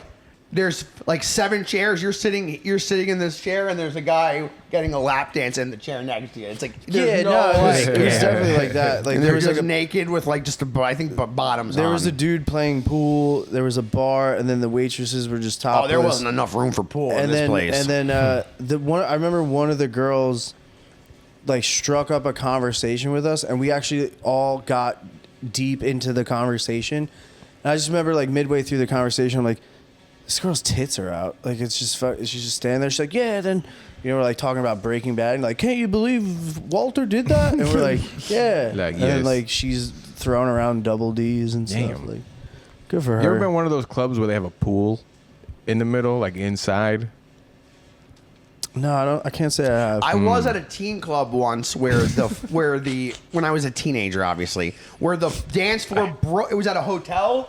Speaker 3: there's like 7 chairs. You're sitting in this chair, and there's a guy getting a lap dance in the chair next to you. It's like
Speaker 1: it was definitely like that. Like
Speaker 3: and
Speaker 1: there
Speaker 3: they're
Speaker 1: was
Speaker 3: just
Speaker 1: like
Speaker 3: naked with like just bottoms.
Speaker 1: There
Speaker 3: on.
Speaker 1: was a dude playing pool. There was a bar, and then the waitresses were just topless.
Speaker 3: Oh, there wasn't enough room for pool in this place.
Speaker 1: And then I remember one of the girls like struck up a conversation with us, and we actually all got deep into the conversation. And I just remember like midway through the conversation, I'm like, this girl's tits are out. Like it's just she's just standing there. She's like, yeah. Then we're like talking about Breaking Bad, and like, can't you believe Walter did that? And we're like, yeah.
Speaker 2: Like,
Speaker 1: and then
Speaker 2: yes.
Speaker 1: like she's throwing around double D's and stuff.
Speaker 2: Damn.
Speaker 1: Like, good for her.
Speaker 2: You ever been one of those clubs where they have a pool in the middle, like inside?
Speaker 1: No, I can't say I have.
Speaker 3: I was at a teen club once where when I was a teenager, obviously, where the dance floor broke. It was at a hotel,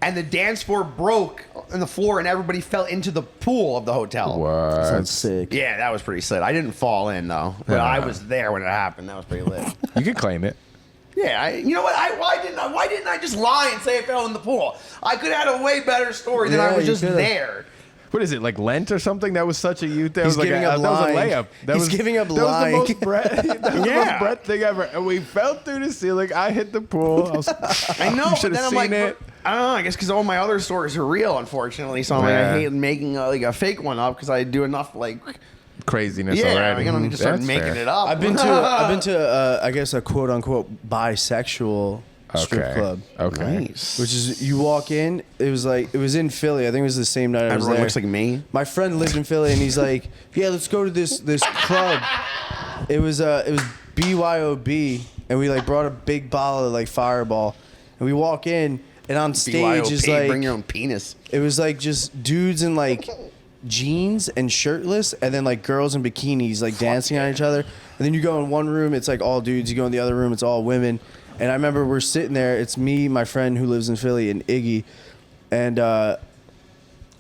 Speaker 3: and the dance floor broke on the floor, and everybody fell into the pool of the hotel.
Speaker 2: What?
Speaker 1: Sounds sick.
Speaker 3: Yeah, that was pretty lit. I didn't fall in though, but I was there when it happened. That was pretty lit.
Speaker 2: You could claim it.
Speaker 3: Yeah, you know what? Why didn't I just lie and say I fell in the pool? I could have had a way better story than I was
Speaker 1: you
Speaker 3: just
Speaker 1: could've.
Speaker 3: there.
Speaker 2: What is it, like Lent or something? That was such a youth. That
Speaker 1: He's
Speaker 2: was like
Speaker 1: giving up
Speaker 2: that was a
Speaker 1: lying.
Speaker 2: layup. That
Speaker 1: He's
Speaker 2: was,
Speaker 1: giving up
Speaker 2: that
Speaker 1: lying.
Speaker 2: Was the most that was the most Brett thing ever. And we fell through the ceiling. I hit the pool.
Speaker 3: I know,
Speaker 2: You
Speaker 3: but
Speaker 2: should
Speaker 3: then
Speaker 2: have
Speaker 3: I'm
Speaker 2: seen
Speaker 3: like,
Speaker 2: it.
Speaker 3: I don't know. I guess because all my other stories are real, unfortunately. So I'm like,
Speaker 2: Yeah.
Speaker 3: I hate making a fake one up because I do enough like
Speaker 2: Craziness
Speaker 3: yeah.
Speaker 2: already.
Speaker 3: I don't need to start
Speaker 2: That's
Speaker 3: making
Speaker 2: fair.
Speaker 3: it up.
Speaker 1: I've been to I guess a quote unquote bisexual strip
Speaker 2: Okay.
Speaker 1: club.
Speaker 2: Okay.
Speaker 3: Nice.
Speaker 1: Which is you walk in, it was in Philly. I think it was the same night I was
Speaker 3: Everyone
Speaker 1: there.
Speaker 3: looks like me.
Speaker 1: My friend lived in Philly, and he's like, "Yeah, let's go to this club." It was BYOB, and we like brought a big bottle of like Fireball, and we walk in, and on stage
Speaker 3: BYOP,
Speaker 1: is like
Speaker 3: bring your own penis.
Speaker 1: it was like just dudes in like jeans and shirtless, and then like girls in bikinis like dancing on each other. And then you go in one room, it's like all dudes. You go in the other room, it's all women. And I remember we're sitting there. It's me, my friend who lives in Philly, and Iggy. And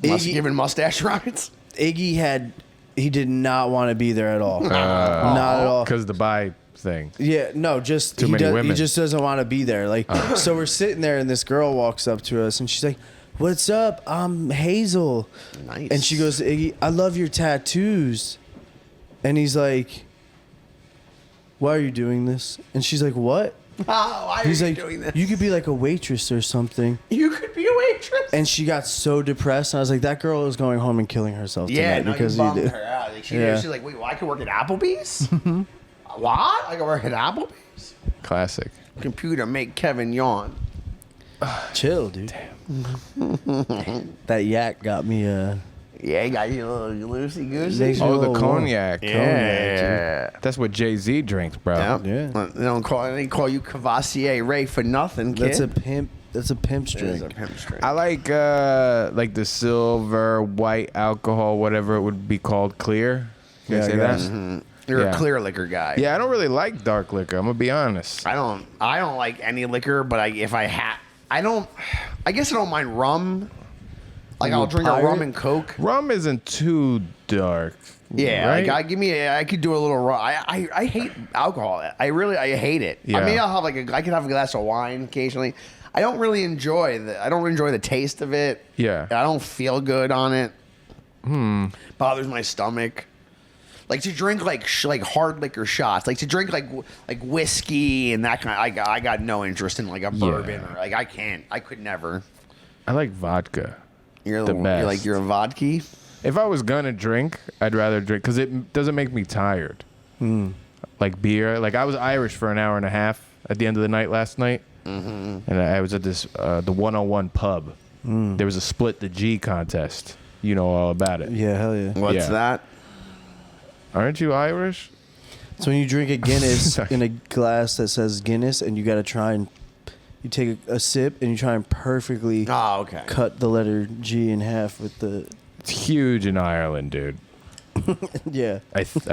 Speaker 3: Giving mustache rides.
Speaker 1: Iggy he did not want to be there at all. Not at all.
Speaker 2: Because the bi thing.
Speaker 1: Yeah, no, just
Speaker 2: Too many women.
Speaker 1: He just doesn't want to be there. Like, so we're sitting there, and this girl walks up to us, and she's like, "What's up? I'm Hazel."
Speaker 3: Nice.
Speaker 1: And she goes to Iggy, "I love your tattoos." And he's like, "Why are you doing this?" And she's like, "What?"
Speaker 3: Why
Speaker 1: He's
Speaker 3: are
Speaker 1: like,
Speaker 3: you doing this?
Speaker 1: "You could be like a waitress or something."
Speaker 3: You could be a waitress.
Speaker 1: And she got so depressed, and I was like, "That girl is going home and killing herself
Speaker 3: Yeah,
Speaker 1: tonight
Speaker 3: no,
Speaker 1: because
Speaker 3: you
Speaker 1: you
Speaker 3: bummed
Speaker 1: did."
Speaker 3: her out. Like,
Speaker 1: Yeah.
Speaker 3: she's like, wait, well, I could work at Applebee's? What? I could work at Applebee's?
Speaker 2: Classic.
Speaker 3: Computer make Kevin yawn.
Speaker 1: Chill, dude. That yak got me
Speaker 3: Yeah, you got you a little loosey goosey.
Speaker 1: Makes me
Speaker 2: Oh,
Speaker 1: a
Speaker 2: the
Speaker 1: little warm.
Speaker 2: cognac.
Speaker 3: Yeah.
Speaker 2: That's what Jay-Z drinks, bro.
Speaker 3: Yep.
Speaker 1: Yeah.
Speaker 3: They call you Cavassier Ray for nothing, kid.
Speaker 1: That's a pimp. That's a pimp's
Speaker 3: It is
Speaker 1: drink.
Speaker 3: a pimp's drink.
Speaker 2: I like the silver, white alcohol, whatever it would be called, clear. Can
Speaker 1: Yeah,
Speaker 2: I
Speaker 1: I
Speaker 2: say
Speaker 1: guess.
Speaker 2: that?
Speaker 3: You're
Speaker 2: Yeah.
Speaker 3: a clear liquor guy.
Speaker 2: Yeah, I don't really like dark liquor. I'm gonna be honest.
Speaker 3: I don't like any liquor, but I guess I don't mind rum. Like
Speaker 1: You
Speaker 3: I'll
Speaker 1: a
Speaker 3: drink a
Speaker 1: pirate?
Speaker 3: rum and Coke.
Speaker 2: Rum isn't too dark.
Speaker 3: Yeah,
Speaker 2: Right?
Speaker 3: like I could do a little raw. I hate alcohol. I hate it.
Speaker 2: Yeah.
Speaker 3: I mean, I could have a glass of wine occasionally. I don't really enjoy the taste of it.
Speaker 2: Yeah.
Speaker 3: I don't feel good on it. Bothers my stomach. Like to drink like hard liquor shots, like to drink like whiskey and that kind. I got no interest in like a bourbon or like I could never.
Speaker 2: I like vodka.
Speaker 3: You're
Speaker 2: The best.
Speaker 3: you're a vodka.
Speaker 2: If I was gonna drink, I'd rather drink because it doesn't make me tired. Like beer. Like I was Irish for an hour and a half at the end of the night last night, and I was at this the 101 pub. There was a split the G contest. You know all about it.
Speaker 1: Yeah, hell yeah.
Speaker 3: What's
Speaker 2: Yeah.
Speaker 3: that?
Speaker 2: Aren't you Irish?
Speaker 1: So when you drink a Guinness in a glass that says Guinness, and you got to try and you take a sip and you try and perfectly
Speaker 3: Oh, okay.
Speaker 1: cut the letter G in half with the
Speaker 2: It's huge in Ireland, dude.
Speaker 1: yeah.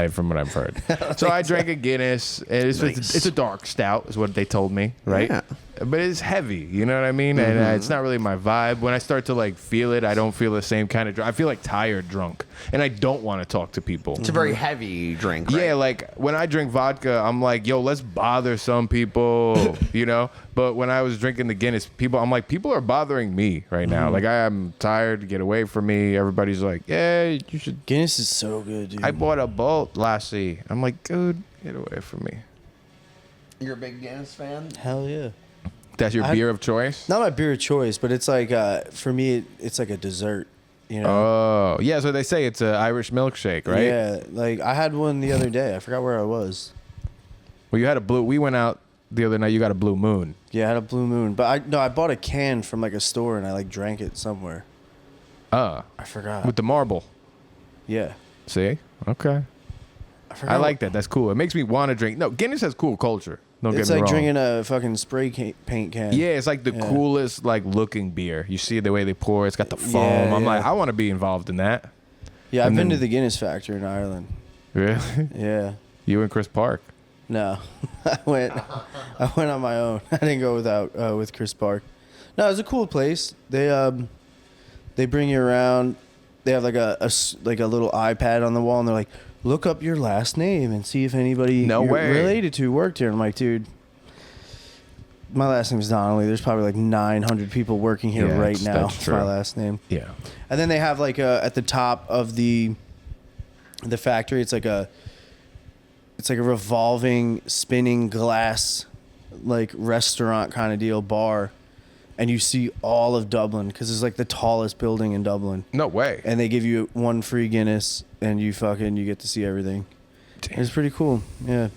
Speaker 2: From what I've heard. So I drank a Guinness. And it's a dark stout, is what they told me, right?
Speaker 3: Yeah.
Speaker 2: But it's heavy, you know what I mean? And it's not really my vibe. When I start to like feel it, I don't feel the same kind of drunk. I feel like tired drunk, and I don't want to talk to people.
Speaker 3: It's a very heavy drink. Right?
Speaker 2: Yeah, like when I drink vodka, I'm like, yo, let's bother some people, you know? But when I was drinking the Guinness, I'm like, people are bothering me right now. Like, I am tired, get away from me. Everybody's like, yeah, you should.
Speaker 1: Guinness is so good, dude.
Speaker 2: I bought a bolt, lassie. I'm like, dude, get away from me.
Speaker 3: You're a big Guinness fan?
Speaker 1: Hell yeah.
Speaker 2: That's your beer of choice?
Speaker 1: Not my beer of choice, but it's like for me, it's like a dessert. You know?
Speaker 2: Oh, yeah. So they say it's an Irish milkshake, right?
Speaker 1: Yeah, like I had one the other day. I forgot where I was.
Speaker 2: Well, you had a blue. We went out the other night. You got a Blue Moon.
Speaker 1: Yeah, I had a Blue Moon, but I bought a can from like a store and I like drank it somewhere. I forgot.
Speaker 2: With the marble.
Speaker 1: Yeah,
Speaker 2: See? Okay.
Speaker 1: forgot.
Speaker 2: I like that. That's cool. It makes me want to drink. No, Guinness has cool culture. Don't
Speaker 1: It's
Speaker 2: get me
Speaker 1: like
Speaker 2: wrong.
Speaker 1: drinking a fucking spray paint can.
Speaker 2: Yeah, it's like the coolest like looking beer. You see the way they pour. It's got the foam.
Speaker 1: Yeah,
Speaker 2: I'm
Speaker 1: yeah.
Speaker 2: I want to be involved in that.
Speaker 1: Yeah, I've
Speaker 2: And
Speaker 1: been
Speaker 2: then-
Speaker 1: to the Guinness factory in Ireland.
Speaker 2: Really?
Speaker 1: Yeah.
Speaker 2: You and Chris Park.
Speaker 1: No, I went on my own. I didn't go with Chris Park. No, it was a cool place. They bring you around. They have like a little iPad on the wall, and they're like, look up your last name and see if anybody
Speaker 2: No
Speaker 1: you're
Speaker 2: way.
Speaker 1: related to worked here. And I'm like, dude, my last name's Donnelly. There's probably like 900 people working here
Speaker 2: Yeah,
Speaker 1: right now.
Speaker 2: that's
Speaker 1: It's my
Speaker 2: true.
Speaker 1: last name.
Speaker 2: Yeah.
Speaker 1: And then they have like at the top of the factory, it's like a revolving, spinning glass, like restaurant kind of deal bar, and you see all of Dublin because it's like the tallest building in Dublin.
Speaker 2: No way.
Speaker 1: And they give you one free Guinness, and you get to see everything.
Speaker 2: Damn.
Speaker 1: It's pretty cool. Yeah.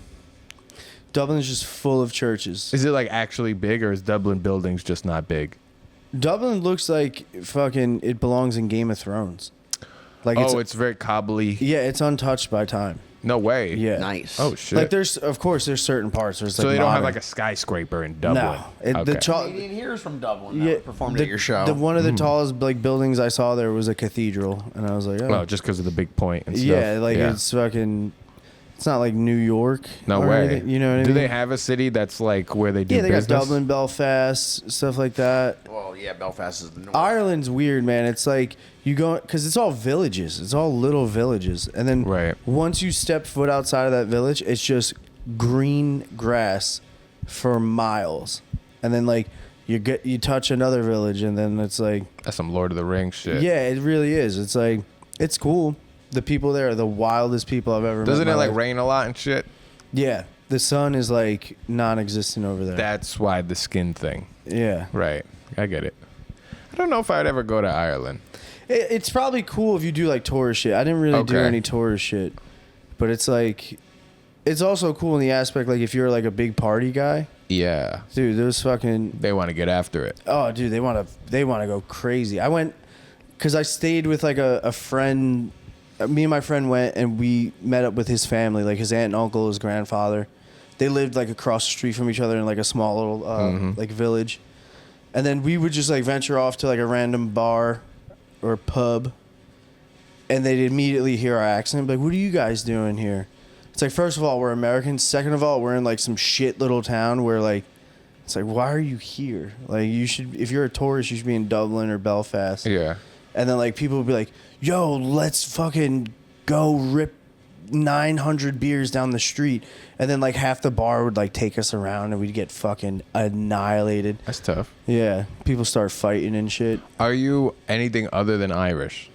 Speaker 1: Dublin's just full of churches.
Speaker 2: Is it like actually big, or is Dublin buildings just not big?
Speaker 1: Dublin looks like fucking it belongs in Game of Thrones. Like
Speaker 2: It's very cobbly.
Speaker 1: yeah, it's untouched by time.
Speaker 2: No way.
Speaker 1: Yeah.
Speaker 3: Nice.
Speaker 2: Oh shit.
Speaker 1: Like there's certain parts where it's
Speaker 2: so
Speaker 1: like
Speaker 2: they don't have
Speaker 1: modern.
Speaker 2: like a skyscraper in Dublin.
Speaker 1: No. The
Speaker 2: Okay.
Speaker 3: Canadian Here's from Dublin. That performed at your show.
Speaker 1: The one of the tallest like buildings I saw there was a cathedral, and I was like, oh,
Speaker 2: Well, just because of the big point and stuff.
Speaker 1: yeah, like it's fucking. It's not like New York.
Speaker 2: No
Speaker 1: or
Speaker 2: way.
Speaker 1: anything, you know what I
Speaker 2: Do
Speaker 1: mean?
Speaker 2: they have a city that's like where they do
Speaker 1: Yeah, they
Speaker 2: business?
Speaker 1: got Dublin, Belfast, stuff like that.
Speaker 3: well, yeah, Belfast is the north.
Speaker 1: Ireland's weird, man. It's like you go because it's all villages. It's all little villages, and then
Speaker 2: Right.
Speaker 1: once you step foot outside of that village, it's just green grass for miles, and then like you touch another village, and then it's like
Speaker 2: That's some Lord of the Rings shit.
Speaker 1: yeah, it really is. It's like it's cool. The people there are the wildest people I've ever met.
Speaker 2: Doesn't
Speaker 1: in
Speaker 2: it
Speaker 1: my
Speaker 2: like
Speaker 1: life.
Speaker 2: rain a lot and shit?
Speaker 1: Yeah, the sun is like non-existent over there.
Speaker 2: That's why the skin thing.
Speaker 1: Yeah,
Speaker 2: Right. I get it. I don't know if I'd ever go to Ireland.
Speaker 1: it's probably cool if you do like tourist shit. I didn't really do
Speaker 2: Okay.
Speaker 1: any tourist shit, but it's like it's also cool in the aspect like if you're like a big party guy,
Speaker 2: Yeah.
Speaker 1: dude. Those fucking
Speaker 2: They want to get after it.
Speaker 1: oh, dude, they want to go crazy. I went because I stayed with like a friend. Me and my friend went and we met up with his family, like his aunt and uncle, his grandfather. They lived like across the street from each other in like a small little like village. And then we would just like venture off to like a random bar or pub. And they'd immediately hear our accent. Like, what are you guys doing here? It's like, first of all, we're Americans. Second of all, we're in like some shit little town where like, it's like, why are you here? Like, you should, if you're a tourist, you should be in Dublin or Belfast.
Speaker 2: Yeah.
Speaker 1: And then like people would be like, yo, let's fucking go rip 900 beers down the street, and then like half the bar would like take us around, and we'd get fucking annihilated.
Speaker 2: That's tough.
Speaker 1: Yeah, people start fighting and shit.
Speaker 2: Are you anything other than Irish?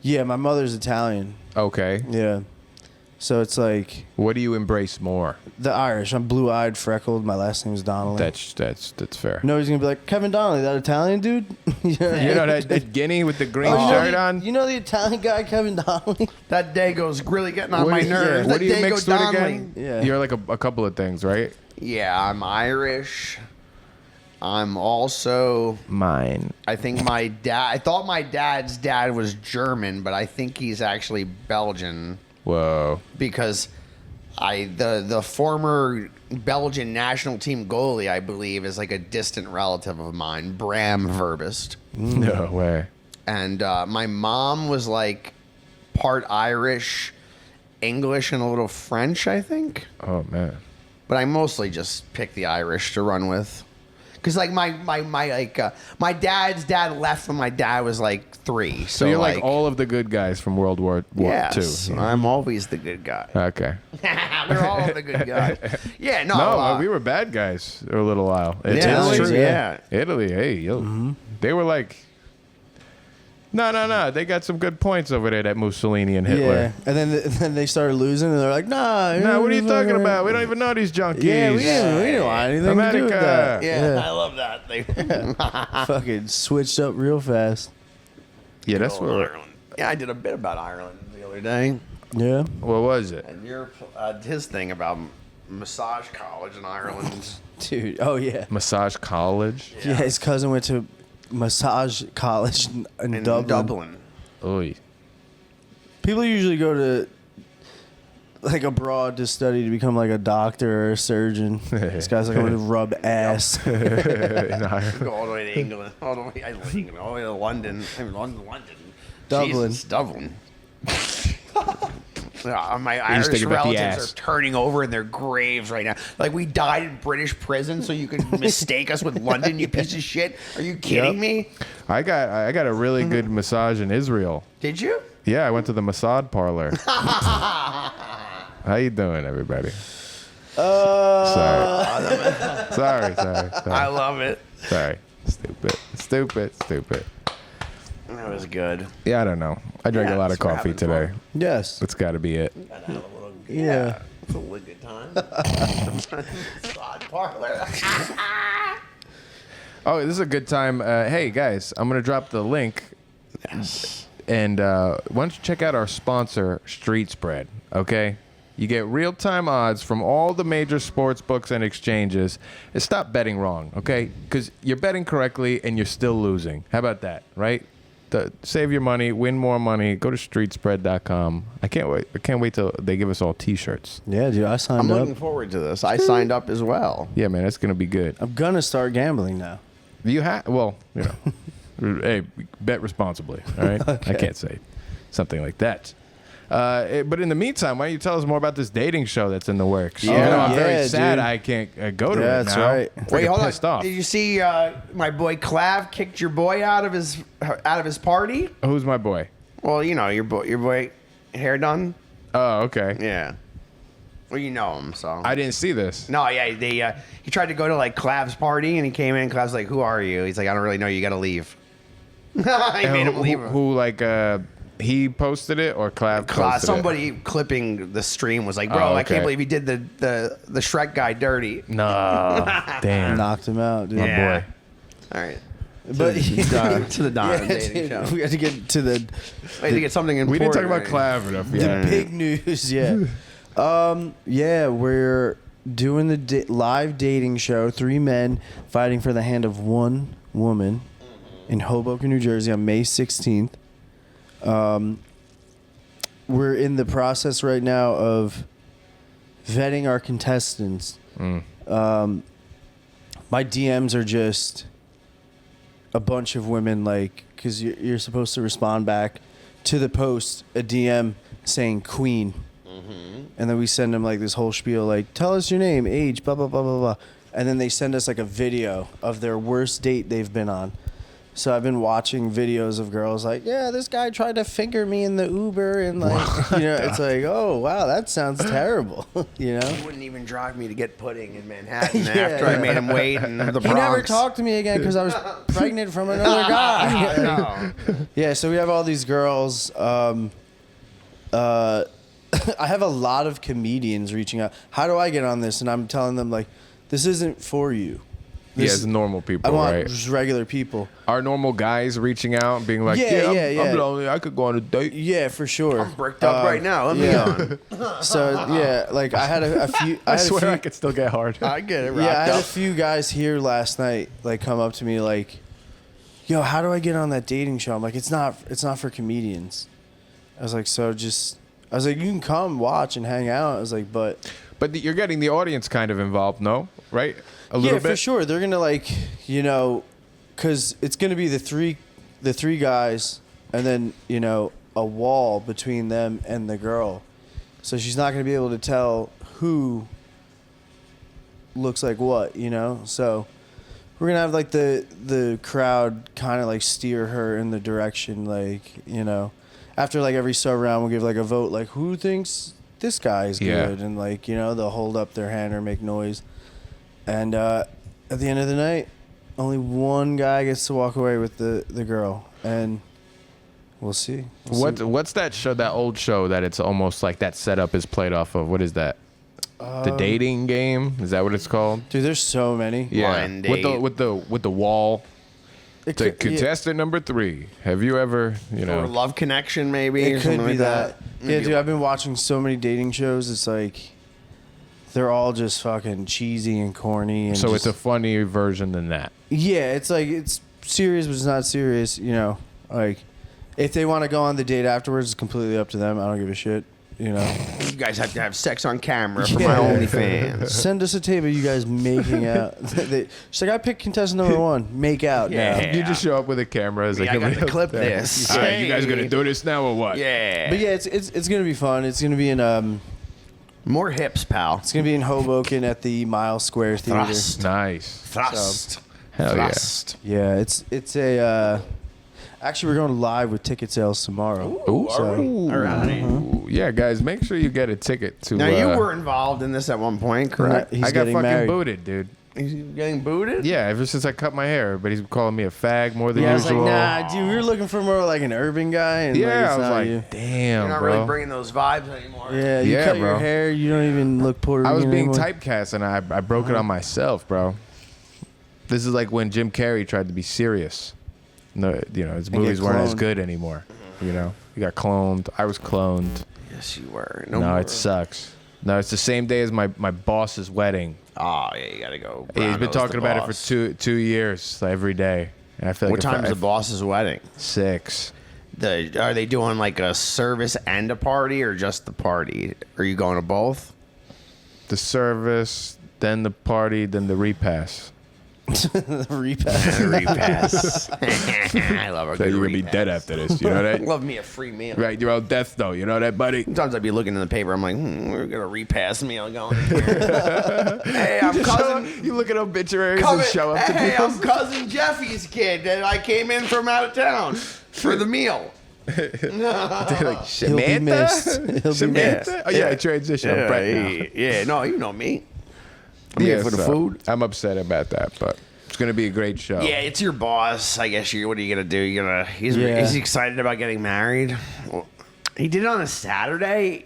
Speaker 1: Yeah, my mother's Italian.
Speaker 2: Okay.
Speaker 1: Yeah, so it's like
Speaker 2: What do you embrace more?
Speaker 1: the Irish. I'm blue-eyed, freckled. My last name's Donnelly.
Speaker 2: That's fair.
Speaker 1: No, he's gonna be like, Kevin Donnelly, that Italian dude. Yeah.
Speaker 2: You know that Guinea with the green
Speaker 1: Oh, you know
Speaker 2: shirt
Speaker 1: the-
Speaker 2: on?
Speaker 1: You know the Italian guy, Kevin Donnelly?
Speaker 3: That Dago's really getting on
Speaker 2: What
Speaker 3: my
Speaker 2: do you-
Speaker 3: nerves.
Speaker 2: What
Speaker 3: That
Speaker 2: do you
Speaker 3: Dago
Speaker 2: mix with
Speaker 3: Donnelly.
Speaker 2: again?
Speaker 1: Yeah.
Speaker 2: You're like a couple of things, right?
Speaker 3: Yeah, I'm Irish. I'm also.
Speaker 2: Mine.
Speaker 3: I think my dad. I thought my dad's dad was German, but I think he's actually Belgian
Speaker 2: Whoa.
Speaker 3: because the former Belgian national team goalie, I believe, is like a distant relative of mine, Bram Verbiest.
Speaker 2: No way.
Speaker 3: And my mom was like part Irish, English, and a little French, I think.
Speaker 2: Oh man.
Speaker 3: But I mostly just picked the Irish to run with. Because like my dad's dad left when my dad was like 3.
Speaker 2: So you're like all of the good guys from World War
Speaker 3: yes,
Speaker 2: II.
Speaker 3: I'm always the good guy.
Speaker 2: Okay.
Speaker 3: We're all the good guys. Yeah, no.
Speaker 2: No, we were bad guys for a little while.
Speaker 3: Yeah,
Speaker 1: Italy?
Speaker 3: that's true.
Speaker 1: Yeah.
Speaker 3: Yeah.
Speaker 2: Italy, hey, yo. They were like, no. They got some good points over there, that Mussolini and Hitler.
Speaker 1: Yeah, and then they started losing, and they're like, nah.
Speaker 2: No, what are you talking about? We don't even know these junkies.
Speaker 1: Yeah, we didn't want anything to do with
Speaker 2: America.
Speaker 1: that.
Speaker 3: Yeah, I love that. They
Speaker 1: Fucking switched up real fast.
Speaker 2: Yeah, that's what.
Speaker 3: Ireland. Yeah, I did a bit about Ireland the other day.
Speaker 1: Yeah.
Speaker 2: What was it?
Speaker 3: And his thing about massage college in Ireland.
Speaker 1: Dude, oh yeah.
Speaker 2: Massage college.
Speaker 1: Yeah, his cousin went to massage college in
Speaker 3: In
Speaker 1: Dublin.
Speaker 2: Oy.
Speaker 1: People usually go to like abroad to study to become like a doctor or a surgeon. This guy's like, I'm gonna rub ass.
Speaker 2: In Ireland.
Speaker 3: Go all the way to England. All the way, England, all the way to London. I mean, London.
Speaker 1: Dublin.
Speaker 3: Jesus, Dublin. Yeah, my
Speaker 2: just
Speaker 3: Irish
Speaker 2: think about the
Speaker 3: relatives
Speaker 2: ass.
Speaker 3: are turning over in their graves right now. Like we died in British prison, so you could mistake us with London, you piece of shit. Are you kidding me?
Speaker 2: I got a really good massage in Israel.
Speaker 3: Did you?
Speaker 2: Yeah, I went to the massage parlor. How you doing, everybody? Sorry.
Speaker 3: I love it.
Speaker 2: Sorry. Stupid.
Speaker 3: That was good.
Speaker 2: Yeah, I don't know. I drank
Speaker 3: Yeah,
Speaker 2: a lot of
Speaker 3: we're
Speaker 2: coffee
Speaker 3: having
Speaker 2: today.
Speaker 3: fun.
Speaker 1: Yes.
Speaker 2: That's got to be it.
Speaker 1: Yeah.
Speaker 3: It's a really good time. Massage parlor.
Speaker 2: Oh, this is a good time. Hey, guys, I'm going to drop the link.
Speaker 3: Yes.
Speaker 2: And why don't you check out our sponsor, Street Spread, okay? You get real-time odds from all the major sports books and exchanges. And stop betting wrong, okay? Because you're betting correctly and you're still losing. How about that, right? Save your money, win more money. Go to streetspread.com. I can't wait till they give us all T-shirts.
Speaker 1: Yeah, dude, I signed
Speaker 3: I'm
Speaker 1: up.
Speaker 3: looking forward to this. I signed up as well.
Speaker 2: Yeah, man, that's going to be good.
Speaker 1: I'm gonna start gambling now.
Speaker 2: You have, well, you know, hey, bet responsibly, all right? I can't say something like that. But in the meantime, why don't you tell us more about this dating show that's in the works?
Speaker 3: Yeah.
Speaker 2: You know, I'm
Speaker 1: Yeah,
Speaker 2: very sad
Speaker 1: dude.
Speaker 2: I can't go to
Speaker 1: Yeah,
Speaker 2: it
Speaker 1: that's
Speaker 2: now.
Speaker 1: right.
Speaker 2: I'm
Speaker 3: Wait,
Speaker 2: freaking
Speaker 3: hold on.
Speaker 2: pissed off.
Speaker 3: Did you see my boy Clav kicked your boy out of his party?
Speaker 2: Who's my boy?
Speaker 3: Well, you know your boy, hair done.
Speaker 2: Oh, okay.
Speaker 3: Yeah. Well, you know him, so.
Speaker 2: I didn't see this.
Speaker 3: No, yeah, he tried to go to like Clav's party, and he came in. Clav's like, "Who are you?" He's like, "I don't really know. You got to leave." He made him leave.
Speaker 2: Who like, he posted it or Clav posted it?
Speaker 3: Somebody clipping the stream was like, "Bro, I
Speaker 2: okay.
Speaker 3: can't believe he did the Shrek guy dirty."
Speaker 2: No. Damn.
Speaker 1: Knocked him out, dude.
Speaker 2: My
Speaker 3: Yeah.
Speaker 2: boy.
Speaker 3: All right.
Speaker 1: But
Speaker 3: To the Don
Speaker 1: Yeah,
Speaker 3: dating
Speaker 1: dude,
Speaker 3: show.
Speaker 1: we got to get to the
Speaker 3: Wait to get something important.
Speaker 2: We didn't talk about
Speaker 3: right?
Speaker 2: Clav enough.
Speaker 1: the
Speaker 2: Yeah.
Speaker 1: big news. Yeah. Yeah, we're doing the live dating show. 3 men fighting for the hand of 1 woman in Hoboken, New Jersey on May 16th. We're in the process right now of vetting our contestants. My DMs are just a bunch of women, like, because you're supposed to respond back to the post, a DM saying queen. And then we send them like this whole spiel, like, tell us your name, age, blah, blah, blah, blah, blah. And then they send us like a video of their worst date they've been on. So I've been watching videos of girls like, yeah, this guy tried to finger me in the Uber, and like, you know, it's like, oh wow, that sounds terrible, you know.
Speaker 3: He wouldn't even drive me to get pudding in Manhattan after I made him wait in the Bronx.
Speaker 1: He never talked to me again because I was pregnant from another guy.
Speaker 3: No.
Speaker 1: Yeah, so we have all these girls. I have a lot of comedians reaching out. How do I get on this? And I'm telling them like, this isn't for you.
Speaker 2: Yeah, it's normal people,
Speaker 1: I want
Speaker 2: right?
Speaker 1: just regular people.
Speaker 2: Are normal guys reaching out and being like, I'm lonely. I could go on a date.
Speaker 1: Yeah, for sure.
Speaker 3: I'm bricked up right now. Let me on.
Speaker 1: So yeah, like I had a few.
Speaker 2: I swear I could still get hard.
Speaker 3: I get it.
Speaker 1: Yeah, I had a
Speaker 3: Up.
Speaker 1: few guys here last night like come up to me like, "Yo, how do I get on that dating show?" I'm like, "It's not for comedians." I was like, "So just," I was like, "You can come watch and hang out." I was like, "But
Speaker 2: You're getting the audience kind of involved, no? Right? A little
Speaker 1: yeah,
Speaker 2: bit.
Speaker 1: for sure. They're gonna like, you know, because it's gonna be the three guys, and then you know a wall between them and the girl, so she's not gonna be able to tell who looks like what, you know. So we're gonna have like the crowd kind of like steer her in the direction, like, you know, after like every sub round we'll give like a vote, like who thinks this guy is good, and like, you know, they'll hold up their hand or make noise. And at the end of the night, only one guy gets to walk away with the girl, and we'll see.
Speaker 2: What's that show? That old show that it's almost like that setup is played off of. What is that? The dating game? Is that what it's called?
Speaker 1: Dude, there's so many.
Speaker 2: Yeah,
Speaker 3: Blind date.
Speaker 2: with the wall.
Speaker 1: It
Speaker 2: To
Speaker 1: could,
Speaker 2: contestant number 3. Have you ever, you
Speaker 3: Or
Speaker 2: know?
Speaker 3: Love Connection, maybe.
Speaker 1: it
Speaker 3: or
Speaker 1: could
Speaker 3: something
Speaker 1: be
Speaker 3: like
Speaker 1: that. Yeah,
Speaker 3: Maybe
Speaker 1: dude, I've been watching so many dating shows. It's like they're all just fucking cheesy and corny. And
Speaker 2: So
Speaker 1: just,
Speaker 2: it's a funnier version than that.
Speaker 1: yeah, it's like it's serious, but it's not serious. You know, like if they want to go on the date afterwards, it's completely up to them. I don't give a shit. You know,
Speaker 3: You guys have to have sex on camera for
Speaker 1: Yeah.
Speaker 3: my OnlyFans.
Speaker 1: send us a tape of you guys making out. She's like, I picked contestant number 1, make out now.
Speaker 3: Yeah.
Speaker 2: You just show up with a camera. It's like,
Speaker 3: I got
Speaker 2: everybody
Speaker 3: to clip
Speaker 2: else there.
Speaker 3: this.
Speaker 2: All right, you guys gonna do this now or what?
Speaker 3: Yeah.
Speaker 1: But yeah, it's gonna be fun. It's gonna be in
Speaker 3: More hips, pal.
Speaker 1: it's gonna be in Hoboken at the Mile Square Theater.
Speaker 3: Thrust.
Speaker 2: Nice.
Speaker 3: Thrust.
Speaker 2: Hell yeah.
Speaker 3: Thrust.
Speaker 1: Yeah, it's a. Actually, we're going live with ticket sales tomorrow.
Speaker 2: Ooh.
Speaker 1: So,
Speaker 3: All right.
Speaker 2: Ooh, yeah, guys, make sure you get a ticket to.
Speaker 3: Now, you were involved in this at one point, correct?
Speaker 1: He's
Speaker 2: I got
Speaker 1: getting
Speaker 2: fucking
Speaker 1: married.
Speaker 2: booted, dude.
Speaker 3: He's getting booted?
Speaker 2: Yeah, ever since I cut my hair, but he's calling me a fag more than
Speaker 1: Yeah, I was like,
Speaker 2: usual.
Speaker 1: nah, dude, we were looking for more like an urban guy. And
Speaker 2: Yeah,
Speaker 1: like,
Speaker 2: I
Speaker 1: it's
Speaker 2: was
Speaker 1: not
Speaker 2: like,
Speaker 1: you.
Speaker 2: damn,
Speaker 3: You're not
Speaker 2: bro.
Speaker 3: really bringing those vibes anymore.
Speaker 1: Yeah, you
Speaker 2: Yeah,
Speaker 1: cut your
Speaker 2: bro.
Speaker 1: hair, you don't even look Puerto Rican
Speaker 2: I was being
Speaker 1: anymore.
Speaker 2: typecast, and I broke it on myself, bro. This is like when Jim Carrey tried to be serious. No, you know, his
Speaker 1: get
Speaker 2: movies weren't as
Speaker 1: cloned.
Speaker 2: good anymore. You know, he got cloned. I was cloned.
Speaker 3: Yes, you were.
Speaker 2: No,
Speaker 3: more.
Speaker 2: it sucks. No, it's the same day as my boss's wedding.
Speaker 3: Oh, yeah, you got to go.
Speaker 2: He's been
Speaker 3: brown-nose
Speaker 2: talking
Speaker 3: the
Speaker 2: about it
Speaker 3: boss.
Speaker 2: for two years, like, every day. And I feel like
Speaker 3: What
Speaker 2: if
Speaker 3: time's
Speaker 2: I-
Speaker 3: the boss's wedding?
Speaker 2: 6.
Speaker 3: Are they doing like a service and a party, or just the party? Are you going to both?
Speaker 2: The service, then the party, then the repass.
Speaker 1: Repass.
Speaker 3: Repass. I love a
Speaker 2: So
Speaker 3: good
Speaker 2: you're gonna be
Speaker 3: repass.
Speaker 2: dead after this. You know that?
Speaker 3: Love me a free meal.
Speaker 2: Right, you're on death though. You know that, buddy?
Speaker 3: Sometimes I'd be looking in the paper. I'm like, we're gonna repass meal going. Here. Hey, I'm cousin.
Speaker 2: You look at obituaries
Speaker 3: Cousin-
Speaker 2: and show up to
Speaker 3: hey,
Speaker 2: people.
Speaker 3: I'm cousin Jeffy's kid, and I came in from out of town for the meal.
Speaker 2: They're like,
Speaker 1: He'll be missed.
Speaker 2: Samantha?
Speaker 1: He'll be
Speaker 2: Samantha?
Speaker 1: missed.
Speaker 2: Oh yeah, I transition. I'm right now.
Speaker 3: yeah, no, you know me. I'm here for the
Speaker 2: so
Speaker 3: food.
Speaker 2: I'm upset about that, but it's gonna be a great show.
Speaker 3: Yeah, it's your boss. I guess what are you gonna do? He's
Speaker 1: Yeah.
Speaker 3: excited about getting married. Well, he did it on a Saturday.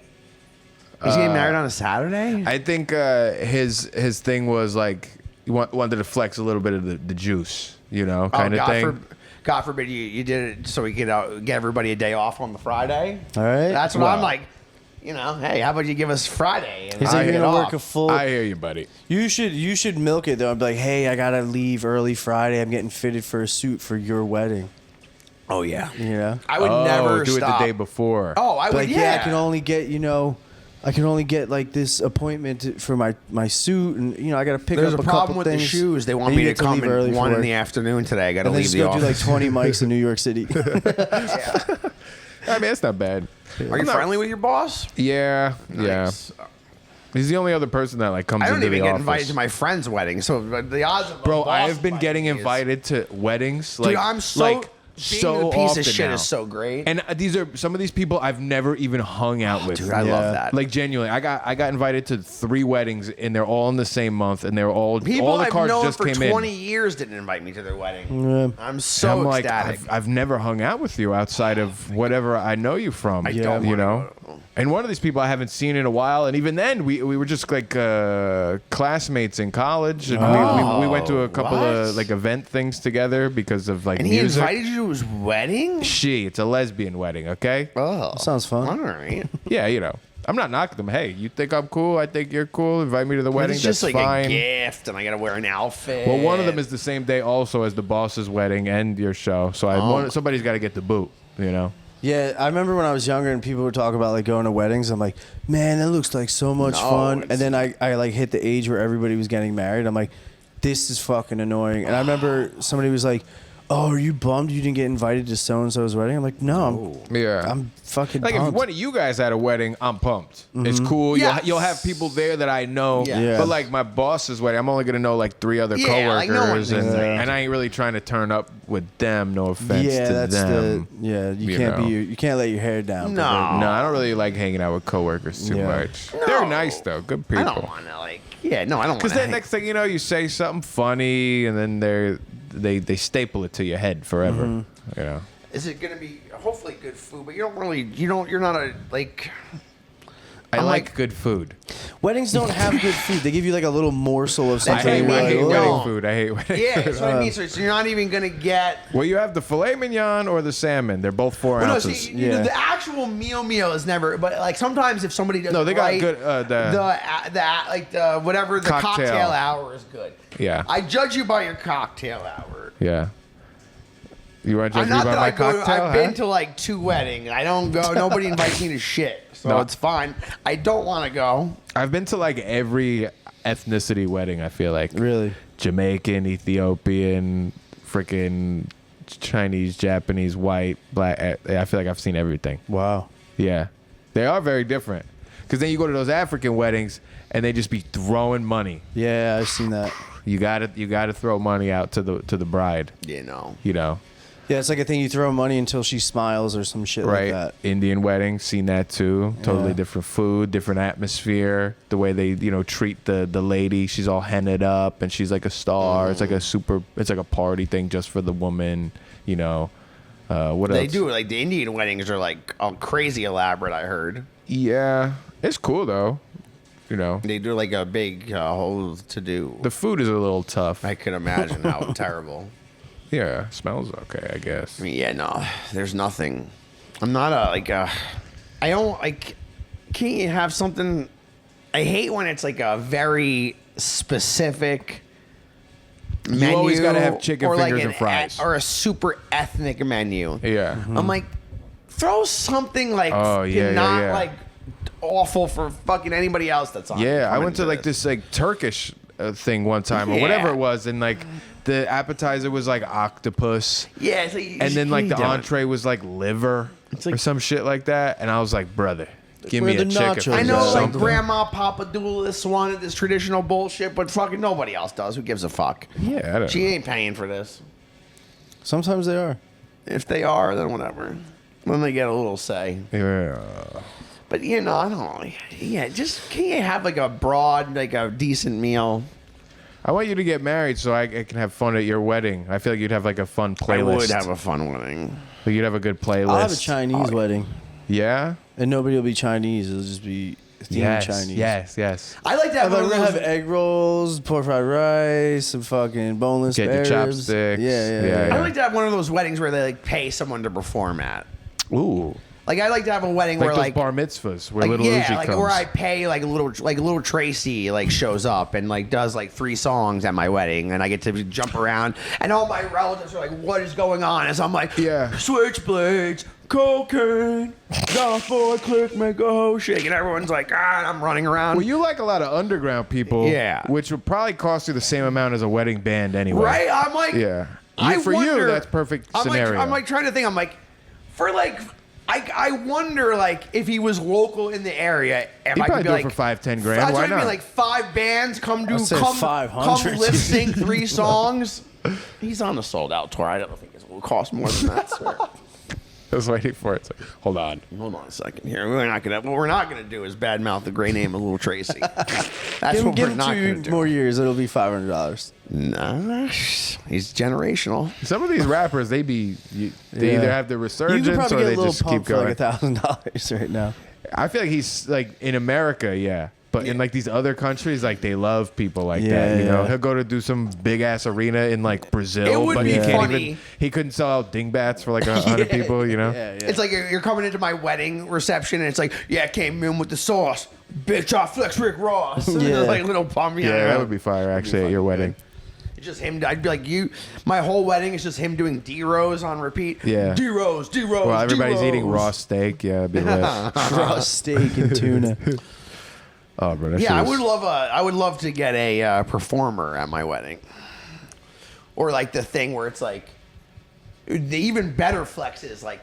Speaker 3: He's getting married on a Saturday.
Speaker 2: I think his thing was like he wanted to flex a little bit of the juice, you know, kind of thing.
Speaker 3: God forbid you did it so we could get everybody a day off on the Friday.
Speaker 1: All right.
Speaker 3: That's what
Speaker 2: Well.
Speaker 3: I'm like. You know, hey, how about you give us Friday? And
Speaker 1: He's
Speaker 3: I
Speaker 1: like, you're
Speaker 3: get
Speaker 1: gonna
Speaker 3: off.
Speaker 1: work a full.
Speaker 2: I hear you, buddy.
Speaker 1: You should milk it though. I'd be like, hey, I gotta leave early Friday. I'm getting fitted for a suit for your wedding.
Speaker 3: Oh yeah.
Speaker 1: You know.
Speaker 3: I would never
Speaker 2: do
Speaker 3: stop.
Speaker 2: it the day before.
Speaker 3: Oh, I would.
Speaker 1: Like, yeah, I can only get like this appointment for my suit, and I got to pick
Speaker 3: There's
Speaker 1: up
Speaker 3: a
Speaker 1: a
Speaker 3: problem
Speaker 1: couple
Speaker 3: with
Speaker 1: things.
Speaker 3: the shoes. They want
Speaker 1: and
Speaker 3: me
Speaker 1: you
Speaker 3: to
Speaker 1: get
Speaker 3: come
Speaker 1: leave early
Speaker 3: at
Speaker 1: for
Speaker 3: 1 in
Speaker 1: work.
Speaker 3: the afternoon today. I got to
Speaker 1: And then
Speaker 3: leave
Speaker 1: just
Speaker 3: the
Speaker 1: go do
Speaker 3: office.
Speaker 1: like 20 mics in New York City.
Speaker 2: I mean, it's not bad.
Speaker 3: Are you friendly with your boss?
Speaker 2: Yeah, yeah.
Speaker 3: Nice.
Speaker 2: He's the only other person that like comes
Speaker 3: I don't
Speaker 2: into
Speaker 3: even
Speaker 2: the
Speaker 3: get
Speaker 2: office.
Speaker 3: invited to my friend's wedding, so the odds of a
Speaker 2: Bro, I
Speaker 3: boss
Speaker 2: have been
Speaker 3: inviting
Speaker 2: getting
Speaker 3: me is-
Speaker 2: invited to weddings.
Speaker 3: Dude,
Speaker 2: Like,
Speaker 3: I'm so
Speaker 2: like,
Speaker 3: being
Speaker 2: so
Speaker 3: a piece
Speaker 2: often
Speaker 3: of shit
Speaker 2: now.
Speaker 3: is so great.
Speaker 2: And these are some of these people I've never even hung out with.
Speaker 3: Dude, I
Speaker 1: Yeah.
Speaker 3: love that.
Speaker 2: Like genuinely, I got invited to 3 weddings, and they're all in the same month, and they're all
Speaker 3: People
Speaker 2: all the
Speaker 3: I've
Speaker 2: cards
Speaker 3: known
Speaker 2: just
Speaker 3: for
Speaker 2: came
Speaker 3: 20
Speaker 2: in.
Speaker 3: years didn't invite me to their wedding.
Speaker 1: Yeah.
Speaker 3: I'm
Speaker 2: And
Speaker 3: so
Speaker 2: I'm like,
Speaker 3: ecstatic.
Speaker 2: I've never hung out with you outside of whatever I know you from.
Speaker 3: I don't
Speaker 2: you
Speaker 3: wanna
Speaker 2: know.
Speaker 3: go.
Speaker 2: And one of these people I haven't seen in a while, and even then we were just like classmates in college, and we went to a couple
Speaker 3: what?
Speaker 2: of like event things together because of like
Speaker 3: And he
Speaker 2: music.
Speaker 3: invited you to his wedding?
Speaker 2: It's a lesbian wedding, okay?
Speaker 3: Oh,
Speaker 1: Sounds fun.
Speaker 3: All right.
Speaker 2: Yeah, you know. I'm not knocking them. Hey, you think I'm cool? I think you're cool. Invite me to the
Speaker 3: But
Speaker 2: wedding.
Speaker 3: it's just
Speaker 2: That's
Speaker 3: like
Speaker 2: fine.
Speaker 3: a gift, and I gotta wear an outfit.
Speaker 2: Well, one of them is the same day also as the boss's wedding and your show. So somebody's got to get the boot, you know?
Speaker 1: Yeah, I remember when I was younger and people would talk about like going to weddings. I'm like, man, that looks like so much
Speaker 3: No,
Speaker 1: fun.
Speaker 3: it's-
Speaker 1: And then I like hit the age where everybody was getting married. I'm like, this is fucking annoying. And I remember somebody was like, oh, are you bummed you didn't get invited to so and so's wedding? I'm like, no,
Speaker 2: Yeah.
Speaker 1: I'm fucking
Speaker 2: Like if
Speaker 1: pumped.
Speaker 2: one of you guys had a wedding, I'm pumped. It's cool.
Speaker 3: Yes.
Speaker 2: You'll have people there that I know.
Speaker 3: Yeah.
Speaker 2: But like my boss's wedding, I'm only gonna know like 3 other
Speaker 3: Yeah, like,
Speaker 2: coworkers,
Speaker 3: no one's there.
Speaker 2: and I ain't really trying to turn up with them. No offense
Speaker 1: yeah,
Speaker 2: to
Speaker 1: that's
Speaker 2: them.
Speaker 1: you
Speaker 2: you
Speaker 1: can't
Speaker 2: know.
Speaker 1: you can't let your hair down.
Speaker 3: No.
Speaker 2: No, I don't really like hanging out with coworkers too
Speaker 1: Yeah.
Speaker 2: much.
Speaker 3: No.
Speaker 2: They're nice though, good
Speaker 3: I
Speaker 2: people.
Speaker 3: don't want to like. Yeah, no, I don't want
Speaker 2: Because
Speaker 3: to.
Speaker 2: then next thing you know, you say something funny, and then they staple it to your head forever.
Speaker 3: Mm-hmm.
Speaker 2: You know.
Speaker 3: Is it gonna be hopefully good food? But you're not a like.
Speaker 2: I
Speaker 3: I'm
Speaker 2: like
Speaker 3: like-
Speaker 2: good food.
Speaker 1: Weddings don't have good food. They give you like a little morsel of
Speaker 2: I
Speaker 1: something.
Speaker 2: hate,
Speaker 1: and you're
Speaker 2: I
Speaker 1: like,
Speaker 2: hate
Speaker 1: "Oh."
Speaker 2: wedding food. I hate wedding
Speaker 3: Yeah,
Speaker 2: food.
Speaker 3: that's what I mean. So you're not even gonna get.
Speaker 2: Well, you have the filet mignon or the salmon. They're both 4
Speaker 3: Well, no,
Speaker 2: ounces.
Speaker 3: see, you know,
Speaker 1: Yeah.
Speaker 3: the actual meal is never. But like sometimes if somebody does
Speaker 2: No, they got
Speaker 3: right,
Speaker 2: good,
Speaker 3: the whatever the
Speaker 2: Cocktail.
Speaker 3: cocktail hour is good.
Speaker 2: Yeah.
Speaker 3: I judge you by your cocktail hour.
Speaker 2: Yeah. You want to
Speaker 3: I'm
Speaker 2: judge me
Speaker 3: not
Speaker 2: by
Speaker 3: that
Speaker 2: my
Speaker 3: I go.
Speaker 2: cocktail?
Speaker 3: I've been to like 2 weddings. I don't go. Nobody invites me to shit, so
Speaker 2: No.
Speaker 3: it's fine. I don't want to go.
Speaker 2: I've been to like every ethnicity wedding. I feel like
Speaker 1: Really?
Speaker 2: Jamaican, Ethiopian, freaking Chinese, Japanese, white, black. I feel like I've seen everything.
Speaker 1: Wow.
Speaker 2: Yeah, they are very different. Because then you go to those African weddings and they just be throwing money.
Speaker 1: Yeah, I've seen that.
Speaker 2: You gotta throw money out to the bride.
Speaker 3: You know.
Speaker 2: You know,
Speaker 1: Yeah, it's like a thing you throw money until she smiles or some shit
Speaker 2: right?
Speaker 1: like that.
Speaker 2: Indian weddings, seen that too. Totally
Speaker 1: Yeah.
Speaker 2: different food, different atmosphere. The way they treat the lady. She's all hennaed up and she's like a star. It's like a party thing just for the woman. You know, what
Speaker 3: They
Speaker 2: else?
Speaker 3: do like the Indian weddings are like crazy elaborate. I heard
Speaker 2: Yeah, it's cool though. You know,
Speaker 3: they do like a big whole to do.
Speaker 2: the food is a little tough.
Speaker 3: I could imagine how terrible.
Speaker 2: Yeah, smells okay, I guess.
Speaker 3: I mean, yeah, no, there's nothing. I'm not I don't like. Can't you have something? I hate when it's like a very specific menu.
Speaker 2: always gotta have chicken
Speaker 3: or like
Speaker 2: fingers
Speaker 3: an
Speaker 2: and fries.
Speaker 3: or a super ethnic menu.
Speaker 2: Yeah.
Speaker 3: I'm like, throw something like
Speaker 2: Oh, yeah,
Speaker 3: not
Speaker 2: yeah.
Speaker 3: like awful for fucking anybody else that's on.
Speaker 2: Yeah, I
Speaker 3: coming
Speaker 2: went to like this like Turkish thing one time or whatever
Speaker 3: Yeah.
Speaker 2: it was, and like the appetizer was like octopus,
Speaker 3: Yeah, it's like,
Speaker 2: and then like the
Speaker 3: you don't.
Speaker 2: entree was like liver or
Speaker 3: like-
Speaker 2: some shit like that, and I was like, brother, give
Speaker 1: Where
Speaker 2: me a
Speaker 1: the
Speaker 2: chicken.
Speaker 1: nachos
Speaker 3: I
Speaker 1: are.
Speaker 3: know, like
Speaker 1: Something.
Speaker 3: Grandma, Papa do this one, this traditional bullshit, but fucking nobody else does. Who gives a fuck?
Speaker 2: Yeah, I don't
Speaker 3: She
Speaker 2: know.
Speaker 3: ain't paying for this.
Speaker 1: Sometimes they are.
Speaker 3: If they are, then whatever. Then they get a little say.
Speaker 2: Yeah.
Speaker 3: But you know, I don't know. Yeah, just can you have like a broad, like a decent meal?
Speaker 2: I want you to get married so I can have fun at your wedding. I feel like you'd have like a fun playlist.
Speaker 3: I would have a fun wedding.
Speaker 2: Like, you'd have a good playlist.
Speaker 1: I'll have a Chinese wedding,
Speaker 2: Yeah.
Speaker 1: and nobody will be Chinese. It'll just be themed Chinese.
Speaker 2: Yes.
Speaker 3: I like to have
Speaker 1: I'm
Speaker 3: one
Speaker 1: like,
Speaker 3: of
Speaker 1: we're gonna
Speaker 3: those.
Speaker 1: have egg rolls, pork fried rice, some fucking boneless
Speaker 2: Get your
Speaker 1: bears.
Speaker 2: chopsticks.
Speaker 1: Yeah.
Speaker 2: Yeah.
Speaker 3: I like to have one of those weddings where they like pay someone to perform at.
Speaker 2: Ooh.
Speaker 3: Like I like to have a wedding
Speaker 2: Like
Speaker 3: where
Speaker 2: those
Speaker 3: like
Speaker 2: bar mitzvahs where
Speaker 3: like,
Speaker 2: little
Speaker 3: yeah,
Speaker 2: Uzi
Speaker 3: like
Speaker 2: comes.
Speaker 3: where I pay like little Tracy like shows up and like does like 3 songs at my wedding and I get to jump around and all my relatives are like, what is going on? And so I'm like,
Speaker 2: Yeah.
Speaker 3: switchblades, cocaine, golf boy, click, make a hoe shake, and everyone's like, and I'm running around.
Speaker 2: Well, you like a lot of underground people,
Speaker 3: Yeah.
Speaker 2: which would probably cost you the same amount as a wedding band anyway.
Speaker 3: right? I'm like,
Speaker 2: Yeah.
Speaker 3: I
Speaker 2: For you,
Speaker 3: wonder-
Speaker 2: that's perfect
Speaker 3: I'm
Speaker 2: scenario.
Speaker 3: like trying to think. I'm like, for like, I wonder, like, if he was local in the area, if
Speaker 2: He'd
Speaker 3: I
Speaker 2: probably
Speaker 3: could be
Speaker 2: do it
Speaker 3: like,
Speaker 2: for 5-10 grand.
Speaker 3: That's
Speaker 2: Why
Speaker 3: what I mean,
Speaker 2: not?
Speaker 3: like 5 bands come
Speaker 1: I'd say 500.
Speaker 3: lip sync 3 songs. He's on the sold out tour. I don't think it will cost more than that, sir.
Speaker 2: I was waiting for it. It's like, hold on.
Speaker 3: Hold on a second here. What we're not gonna do is badmouth the great name of Little Tracy. That's what
Speaker 1: Give
Speaker 3: we're
Speaker 1: him
Speaker 3: not gonna
Speaker 1: 2
Speaker 3: do.
Speaker 1: more years. It'll be $500.
Speaker 3: Nah, he's generational.
Speaker 2: Some of these rappers, they
Speaker 1: Yeah.
Speaker 2: either have the
Speaker 1: You
Speaker 2: resurgence
Speaker 1: could probably
Speaker 2: or
Speaker 1: get
Speaker 2: they
Speaker 1: a little
Speaker 2: just keep
Speaker 1: pump for
Speaker 2: going.
Speaker 1: like $1,000 right now.
Speaker 2: I feel like he's like in America, yeah. But in like these other countries, like they love people like that. You know,
Speaker 1: Yeah.
Speaker 2: he'll go to do some big ass arena in like Brazil,
Speaker 3: It would
Speaker 2: but
Speaker 3: be
Speaker 2: he can't
Speaker 3: funny.
Speaker 2: even. He couldn't sell out dingbats for like 100 people. You know,
Speaker 1: Yeah, yeah.
Speaker 3: It's like you're coming into my wedding reception, and it's like, yeah, I came in with the sauce. Bitch, I flex Rick Ross.
Speaker 1: Yeah.
Speaker 3: Like little pump.
Speaker 2: yeah, that would be fire actually at your wedding.
Speaker 3: It's just him. I'd be like, my whole wedding is just him doing D-Rose on repeat.
Speaker 2: Yeah.
Speaker 3: D-Rose, D-Rose,
Speaker 2: Well, everybody's
Speaker 3: D-Rose.
Speaker 2: eating raw steak. Yeah, it'd be lit.
Speaker 1: Raw steak and tuna.
Speaker 2: Oh, bro, that
Speaker 3: Yeah, I
Speaker 2: shit was-
Speaker 3: would love to get a performer at my wedding, or like the thing where it's like the even better flex is like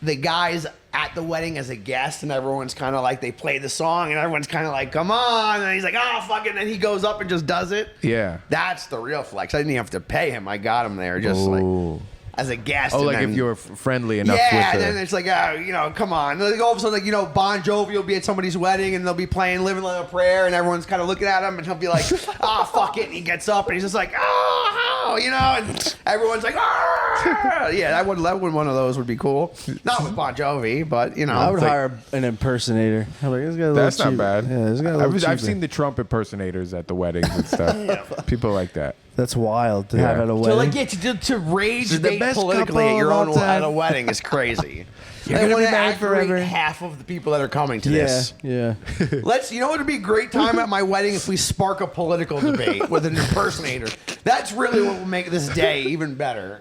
Speaker 3: the guys at the wedding as a guest, and everyone's kind of like they play the song, and everyone's kind of like, "Come on!" And he's like, "Oh, fuck it!" And then he goes up and just does it.
Speaker 2: Yeah.
Speaker 3: That's the real flex. I didn't even have to pay him. I got him there just like
Speaker 2: Ooh.
Speaker 3: as a guest.
Speaker 2: Oh,
Speaker 3: and
Speaker 2: like
Speaker 3: then-
Speaker 2: if you were friendly enough
Speaker 3: yeah, and
Speaker 2: with
Speaker 3: then
Speaker 2: the.
Speaker 3: it's like, come on. Like all of a sudden, like, Bon Jovi will be at somebody's wedding and they'll be playing Living Like a Prayer and everyone's kind of looking at him and he'll be like, fuck it. And he gets up and he's just like, and everyone's like, yeah, that would one of those would be cool. Not with Bon Jovi, but,
Speaker 1: I would
Speaker 2: like-
Speaker 1: hire an impersonator. I'm like, this guy a little
Speaker 2: That's not
Speaker 1: cheap.
Speaker 2: bad.
Speaker 1: Yeah, this guy a little
Speaker 2: I've
Speaker 1: cheaper.
Speaker 2: seen the Trump impersonators at the weddings and stuff. People like that.
Speaker 1: That's wild to
Speaker 2: Yeah.
Speaker 1: have at a
Speaker 3: So,
Speaker 1: wedding.
Speaker 3: like, to rage
Speaker 1: This is the
Speaker 3: bait
Speaker 1: best
Speaker 3: politically at
Speaker 1: couple
Speaker 3: your
Speaker 1: of
Speaker 3: own
Speaker 1: all time.
Speaker 3: at a wedding is crazy.
Speaker 1: You're
Speaker 3: They
Speaker 1: gonna
Speaker 3: wanna
Speaker 1: be married
Speaker 3: aggravate
Speaker 1: forever.
Speaker 3: half of the people that are coming to
Speaker 1: yeah,
Speaker 3: this.
Speaker 1: yeah.
Speaker 3: You know what would be a great time at my wedding if we spark a political debate with an impersonator. That's really what will make this day even better.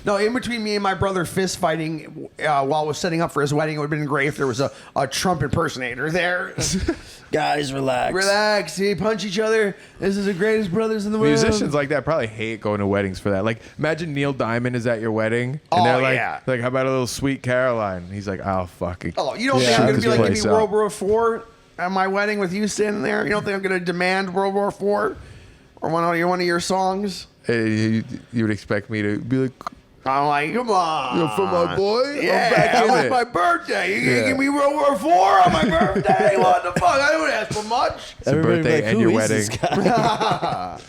Speaker 3: No, in between me and my brother fist fighting while I was setting up for his wedding, it would have been great if there was a Trump impersonator there.
Speaker 1: Guys, relax.
Speaker 3: Relax, see, punch each other. This is the greatest brothers in the world.
Speaker 2: Musicians like that probably hate going to weddings for that. Like, imagine Neil Diamond is at your wedding, and
Speaker 3: Oh,
Speaker 2: they're like,
Speaker 3: yeah.
Speaker 2: like, how about a little Sweet Caroline? He's like, oh, fuck it.
Speaker 3: Oh, you don't
Speaker 1: Yeah,
Speaker 3: think I'm
Speaker 1: I
Speaker 3: going to be
Speaker 2: just
Speaker 3: like,
Speaker 2: play
Speaker 3: give me
Speaker 2: some.
Speaker 3: World War IV at my wedding with you standing there? You don't think I'm going to demand World War IV or one of your songs?
Speaker 2: You would expect me to be like,
Speaker 3: I'm like, come on.
Speaker 2: "Yo, for my boy,
Speaker 3: Yeah,
Speaker 2: I'm back in
Speaker 3: it was
Speaker 2: it."
Speaker 3: my birthday. You
Speaker 2: Yeah.
Speaker 3: gonna give me World War IV on my birthday? What the fuck? I don't ask for much.
Speaker 2: It's a
Speaker 1: Everybody
Speaker 2: birthday
Speaker 1: like,
Speaker 2: and
Speaker 1: who
Speaker 2: your
Speaker 1: is this
Speaker 2: wedding.
Speaker 1: guy?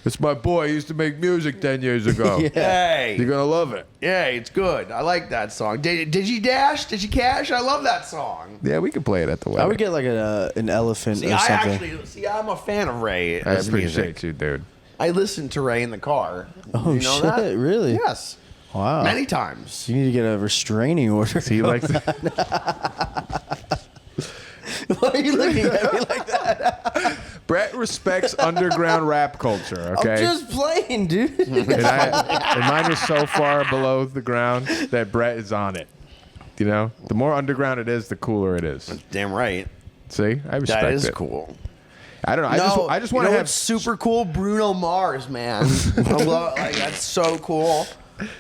Speaker 2: It's my boy. He used to make music 10 years ago.
Speaker 1: Yeah.
Speaker 3: Hey,
Speaker 2: You're gonna love it.
Speaker 3: yeah, it's good. I like that song. Did you dash? Did you cash? I love that song.
Speaker 2: Yeah, we could play it at the wedding.
Speaker 1: I would get like an elephant
Speaker 3: See,
Speaker 1: or something.
Speaker 3: I'm a fan of Ray.
Speaker 2: I
Speaker 3: His
Speaker 2: appreciate
Speaker 3: music.
Speaker 2: you, dude.
Speaker 3: I listen to Ray in the car.
Speaker 1: Oh,
Speaker 3: you know
Speaker 1: shit,
Speaker 3: that?
Speaker 1: really?
Speaker 3: Yes,
Speaker 1: Wow.
Speaker 3: many times.
Speaker 1: You need to get a restraining order.
Speaker 2: He likes.
Speaker 1: Why are you looking at me like that?
Speaker 2: Brett respects underground rap culture. Okay.
Speaker 1: I'm just playing, dude.
Speaker 2: and mine is so far below the ground that Brett is on it. You know, the more underground it is, the cooler it is.
Speaker 3: Damn right.
Speaker 2: See, I respect
Speaker 3: That is
Speaker 2: it.
Speaker 3: cool.
Speaker 2: I don't know. I just want to
Speaker 3: you know
Speaker 2: have
Speaker 3: what's super cool? Bruno Mars, man. Like, that's so cool.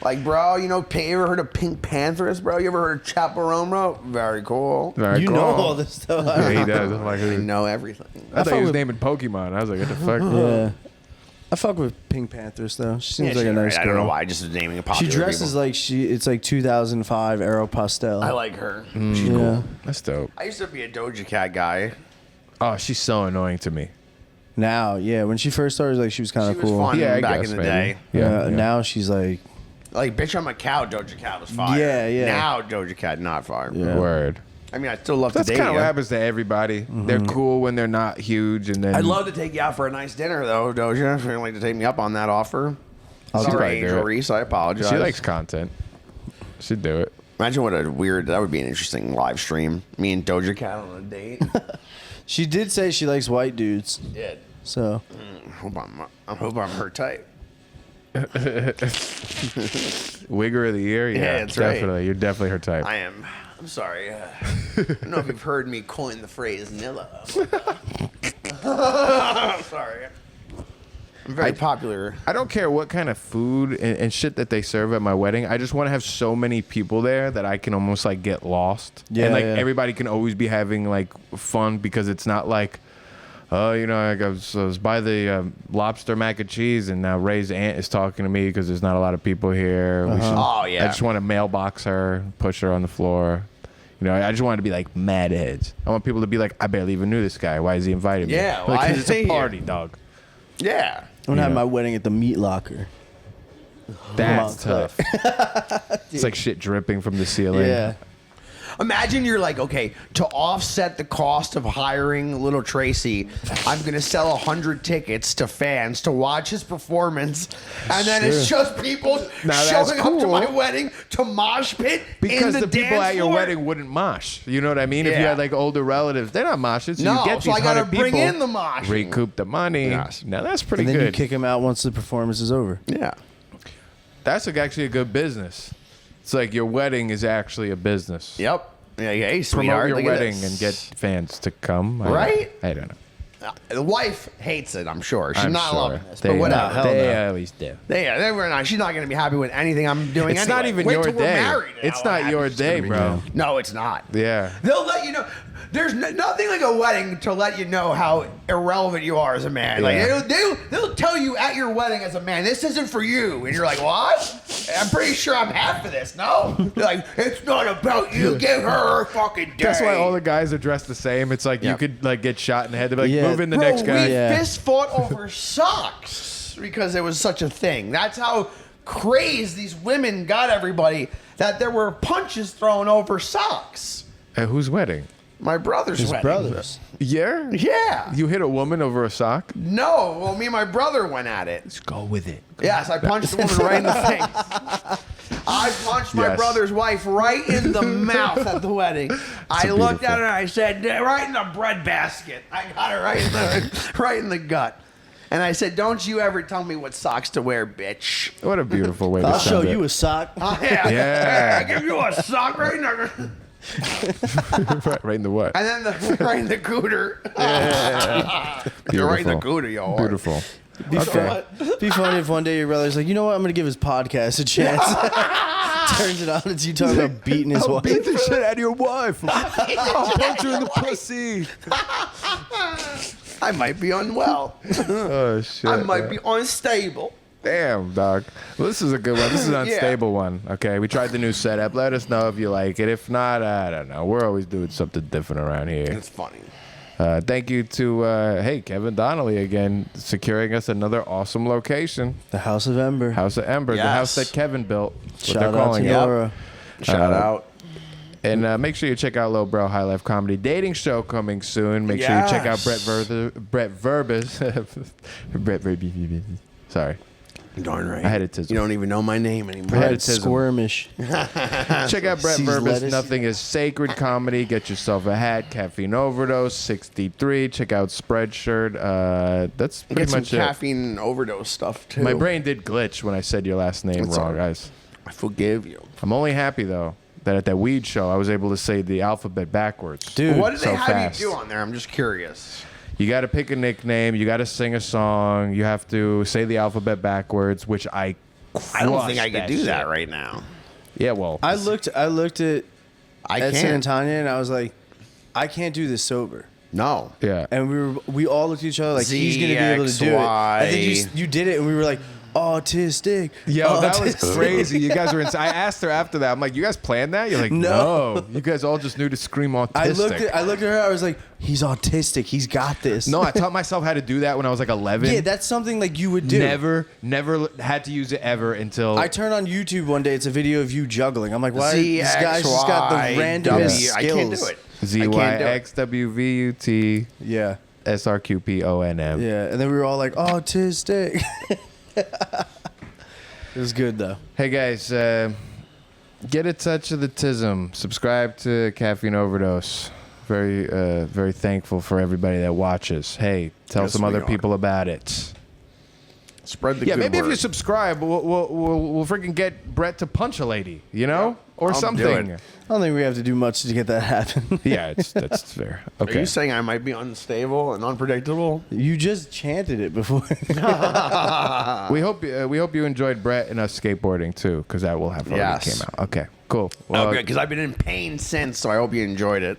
Speaker 3: Like, bro, you ever heard of Pink Panthers, bro? You ever heard of Chaperone, bro? Very cool.
Speaker 2: Very
Speaker 1: You
Speaker 2: cool.
Speaker 1: know all this stuff.
Speaker 2: Yeah, he does. I'm like,
Speaker 3: I know everything.
Speaker 2: I thought he was
Speaker 1: with-
Speaker 2: naming Pokemon. I was like, what the fuck?
Speaker 1: Yeah. I fuck with Pink Panthers though. She seems like a nice girl.
Speaker 3: I don't know why. I just was naming a
Speaker 1: She
Speaker 3: popular
Speaker 1: dresses
Speaker 3: people.
Speaker 1: like it's like 2005 Aeropostale.
Speaker 3: I like her.
Speaker 2: Mm.
Speaker 1: Yeah.
Speaker 2: That's dope.
Speaker 3: I used to be a Doja Cat guy.
Speaker 2: Oh, she's so annoying to me.
Speaker 1: Now, yeah, when she first started, like she was kind
Speaker 3: She
Speaker 1: of
Speaker 3: was
Speaker 1: cool.
Speaker 3: fun
Speaker 2: Yeah, I
Speaker 3: back
Speaker 2: guess,
Speaker 3: in the
Speaker 2: maybe.
Speaker 3: day.
Speaker 2: Yeah.
Speaker 1: Now she's like,
Speaker 3: Like, bitch, I'm a cow. Doja Cat was fire.
Speaker 1: Yeah, yeah.
Speaker 3: Now Doja Cat not fire.
Speaker 1: Yeah.
Speaker 2: Word.
Speaker 3: I mean, I still love
Speaker 2: That's
Speaker 3: to date
Speaker 2: kind of
Speaker 3: you.
Speaker 2: what happens to everybody. They're cool when they're not huge, and then
Speaker 3: I'd love to take you out for a nice dinner, though, Doja. If you'd like to take me up on that offer.
Speaker 2: I'll
Speaker 3: Sorry,
Speaker 2: probably do
Speaker 3: Angel
Speaker 2: it.
Speaker 3: Reese. I apologize.
Speaker 2: She likes content. She'd do it.
Speaker 3: Imagine what a weird. That would be an interesting live stream. Me and Doja Cat on a date.
Speaker 1: she did say she likes white dudes.
Speaker 3: Did.
Speaker 1: So
Speaker 3: I hope I'm her type.
Speaker 2: Wigger of the year, yeah,
Speaker 3: that's right.
Speaker 2: definitely. You're definitely her type.
Speaker 3: I am. I'm sorry. I don't know if you've heard me coin the phrase Nilla. I'm sorry. Very popular.
Speaker 2: I don't care what kind of food and shit that they serve at my wedding. I just want to have so many people there that I can almost like get lost.
Speaker 1: Yeah,
Speaker 2: and like
Speaker 1: yeah.
Speaker 2: everybody can always be having like fun because it's not like, oh, you know, I was by the lobster mac and cheese, and now Ray's aunt is talking to me because there's not a lot of people here.
Speaker 3: Oh, yeah.
Speaker 2: I just want to mailbox her, push her on the floor. You know, I just want to be like mad heads. I want people to be like, I barely even knew this guy. Why is he inviting me?
Speaker 3: Yeah,
Speaker 2: like,
Speaker 3: why
Speaker 2: 'cause
Speaker 3: is
Speaker 2: it's a
Speaker 3: he
Speaker 2: party,
Speaker 3: here?
Speaker 2: dog.
Speaker 3: Yeah.
Speaker 1: I'm gonna have
Speaker 2: Yeah.
Speaker 1: my wedding at the meat locker.
Speaker 2: That's
Speaker 1: Come on,
Speaker 2: tough. It's like shit dripping from the ceiling.
Speaker 1: Yeah.
Speaker 3: Imagine you're like, okay, to offset the cost of hiring little Tracy, I'm going to sell 100 tickets to fans to watch his performance. And then it's just people
Speaker 2: Now, that's
Speaker 3: showing up to
Speaker 2: cool.
Speaker 3: my wedding to mosh pit
Speaker 2: Because
Speaker 3: in
Speaker 2: the people
Speaker 3: dance
Speaker 2: at your
Speaker 3: floor.
Speaker 2: wedding wouldn't mosh. You know what I mean? If you
Speaker 3: Yeah.
Speaker 2: had like older relatives, they're not moshing. So
Speaker 3: No,
Speaker 2: you get
Speaker 3: so
Speaker 2: these
Speaker 3: I gotta
Speaker 2: 100
Speaker 3: bring
Speaker 2: people,
Speaker 3: in the moshing.
Speaker 2: recoup the money.
Speaker 3: Yes.
Speaker 2: Now that's pretty
Speaker 1: And then
Speaker 2: good.
Speaker 1: you kick him out once the performance is over.
Speaker 3: Yeah.
Speaker 2: That's actually a good business. It's like your wedding is actually a business.
Speaker 3: Yep. Yeah, hey,
Speaker 2: Promote
Speaker 3: sweetheart.
Speaker 2: your
Speaker 3: look at
Speaker 2: wedding
Speaker 3: this.
Speaker 2: and get fans to come.
Speaker 3: Right?
Speaker 2: I don't know.
Speaker 3: The wife hates it, I'm sure. She's
Speaker 2: I'm
Speaker 3: not
Speaker 2: sure.
Speaker 3: loving this,
Speaker 2: They,
Speaker 3: but whatever.
Speaker 1: hell
Speaker 2: they
Speaker 1: no.
Speaker 2: always do.
Speaker 3: They were not. She's not going to be happy with anything I'm doing.
Speaker 2: It's
Speaker 3: anyway.
Speaker 2: not even
Speaker 3: Wait
Speaker 2: your
Speaker 3: till we're
Speaker 2: day.
Speaker 3: married and
Speaker 2: It's
Speaker 3: how
Speaker 2: not
Speaker 3: happy
Speaker 2: your
Speaker 3: she's gonna
Speaker 2: day,
Speaker 3: be.
Speaker 2: bro.
Speaker 3: No, it's not.
Speaker 2: Yeah.
Speaker 3: They'll let you know. There's nothing like a wedding to let you know how irrelevant you are as a man.
Speaker 1: Yeah.
Speaker 3: Like they'll tell you at your wedding as a man, this isn't for you, and you're like, what? I'm pretty sure I'm half of this. No, they're like, it's not about you. Give her her fucking day.
Speaker 2: That's why all the guys are dressed the same. It's like you
Speaker 3: Yeah.
Speaker 2: could like get shot in the head. They're like,
Speaker 1: Yeah.
Speaker 2: move in the
Speaker 3: Bro,
Speaker 2: next guy.
Speaker 3: we
Speaker 1: Yeah.
Speaker 3: fist fought over socks because it was such a thing. That's how crazed these women got everybody that there were punches thrown over socks.
Speaker 2: At whose wedding?
Speaker 3: My brother's
Speaker 1: His
Speaker 3: wedding.
Speaker 1: brothers.
Speaker 2: Yeah?
Speaker 3: Yeah.
Speaker 2: You hit a woman over a sock?
Speaker 3: No. Well, me and my brother went at it.
Speaker 2: Let's go with it.
Speaker 3: Yes, I punched the woman right in the face. I punched my
Speaker 2: Yes.
Speaker 3: brother's wife right in the mouth at the wedding. I looked at her and I said, right in the bread basket. I got her right in the gut. And I said, don't you ever tell me what socks to wear, bitch.
Speaker 2: What a beautiful way to
Speaker 1: I'll show
Speaker 2: send it.
Speaker 1: you a sock.
Speaker 3: Yeah.
Speaker 2: Yeah.
Speaker 3: I give you a sock right in the...
Speaker 2: right in the what?
Speaker 3: And then right in the cooter. You're right in the cooter, y'all.
Speaker 2: Beautiful.
Speaker 1: Okay. Be funny if one day your brother's like, you know what? I'm gonna give his podcast a chance. Turns it on. It's you talking about beating his wife.
Speaker 2: Beat the shit out of your wife. I'll punch her in the pussy.
Speaker 3: I might be unwell.
Speaker 2: Oh, shit.
Speaker 3: I might be unstable.
Speaker 2: Damn, dog. Well, this is a good one. This is an unstable one. Okay, we tried the new setup. Let us know if you like it. If not, I don't know. We're always doing something different around here.
Speaker 3: It's funny.
Speaker 2: Thank you to, Kevin Donnelly again, securing us another awesome location.
Speaker 1: The House of Ember.
Speaker 2: House of Ember, the
Speaker 3: Yes.
Speaker 2: house that Kevin built. That's what
Speaker 1: Shout
Speaker 2: they're
Speaker 1: out to
Speaker 2: calling it.
Speaker 1: Nora.
Speaker 3: Shout out.
Speaker 2: And make sure you check out Lil Bro High Life Comedy Dating Show coming soon. Make sure you check out
Speaker 3: Yes.
Speaker 2: Brett Verbis. Brett Verbis. Sorry.
Speaker 3: Darn right.
Speaker 2: I had it to-
Speaker 3: You don't even know my name anymore.
Speaker 2: I had
Speaker 1: Brett
Speaker 2: it to-
Speaker 1: Squirmish.
Speaker 2: Check out Brett
Speaker 1: Sees
Speaker 2: Verbis.
Speaker 1: lettuce.
Speaker 2: Nothing is sacred comedy. Get yourself a hat. Caffeine overdose. 63. Check out Spreadshirt. That's
Speaker 3: Get
Speaker 2: pretty
Speaker 3: some
Speaker 2: much it.
Speaker 3: caffeine overdose stuff too.
Speaker 2: My brain did glitch when I said your last name
Speaker 3: It's
Speaker 2: wrong,
Speaker 3: all right.
Speaker 2: guys.
Speaker 3: I forgive you.
Speaker 2: I'm only happy though that at that weed show I was able to say the alphabet backwards.
Speaker 1: Dude,
Speaker 3: What did
Speaker 2: so
Speaker 3: they have
Speaker 2: fast.
Speaker 3: you do on there? I'm just curious.
Speaker 2: You got to pick a nickname. You got to sing a song. You have to say the alphabet backwards, which I
Speaker 3: don't think I
Speaker 2: crushed
Speaker 3: could do that
Speaker 2: shit.
Speaker 3: right now.
Speaker 2: Yeah, well,
Speaker 1: I looked at
Speaker 3: I
Speaker 1: San
Speaker 3: can't.
Speaker 1: Antonio and I was like, I can't do this sober.
Speaker 3: No.
Speaker 2: yeah.
Speaker 1: And we all looked at each other like he's gonna be able to do it. And then you did it and we were like, autistic.
Speaker 2: Yo, that was
Speaker 1: autistic.
Speaker 2: crazy. You guys were insane. I asked her after that. I'm like, you guys planned that? You're like,
Speaker 1: No.
Speaker 2: no. You guys all just knew to scream autistic.
Speaker 1: I looked at her. I was like, he's autistic. He's got this.
Speaker 2: No, I taught myself how to do that when I was like 11.
Speaker 1: Yeah, that's something like you would do.
Speaker 2: Never had to use it ever until
Speaker 1: I turned on YouTube one day. It's a video of you juggling. I'm like, why? This guy's just got the randomest skills.
Speaker 3: I can't do it.
Speaker 2: ZYXWVUT
Speaker 1: Yeah,
Speaker 2: SRQPONM.
Speaker 1: yeah. And then we were all like, autistic. It was good though.
Speaker 2: Hey guys, get a touch of the tism. Subscribe to Caffeine Overdose. Very thankful for everybody that watches. Hey, tell
Speaker 3: Yes,
Speaker 2: some
Speaker 3: we
Speaker 2: other
Speaker 3: are.
Speaker 2: people about it.
Speaker 3: Spread the
Speaker 2: Yeah,
Speaker 3: good
Speaker 2: maybe if
Speaker 3: word.
Speaker 2: you subscribe, we'll freaking get Brett to punch a lady, you know, or
Speaker 3: I'll do
Speaker 2: something.
Speaker 3: it.
Speaker 1: I don't think we have to do much to get that happen.
Speaker 2: Yeah, that's fair.
Speaker 3: Are
Speaker 2: Okay.
Speaker 3: you saying I might be unstable and unpredictable?
Speaker 1: You just chanted it before.
Speaker 2: we hope you enjoyed Brett and us skateboarding too, because that will have already
Speaker 3: Yes.
Speaker 2: came out. Okay, cool.
Speaker 3: Oh, good, because I've been in pain since, so I hope you enjoyed it.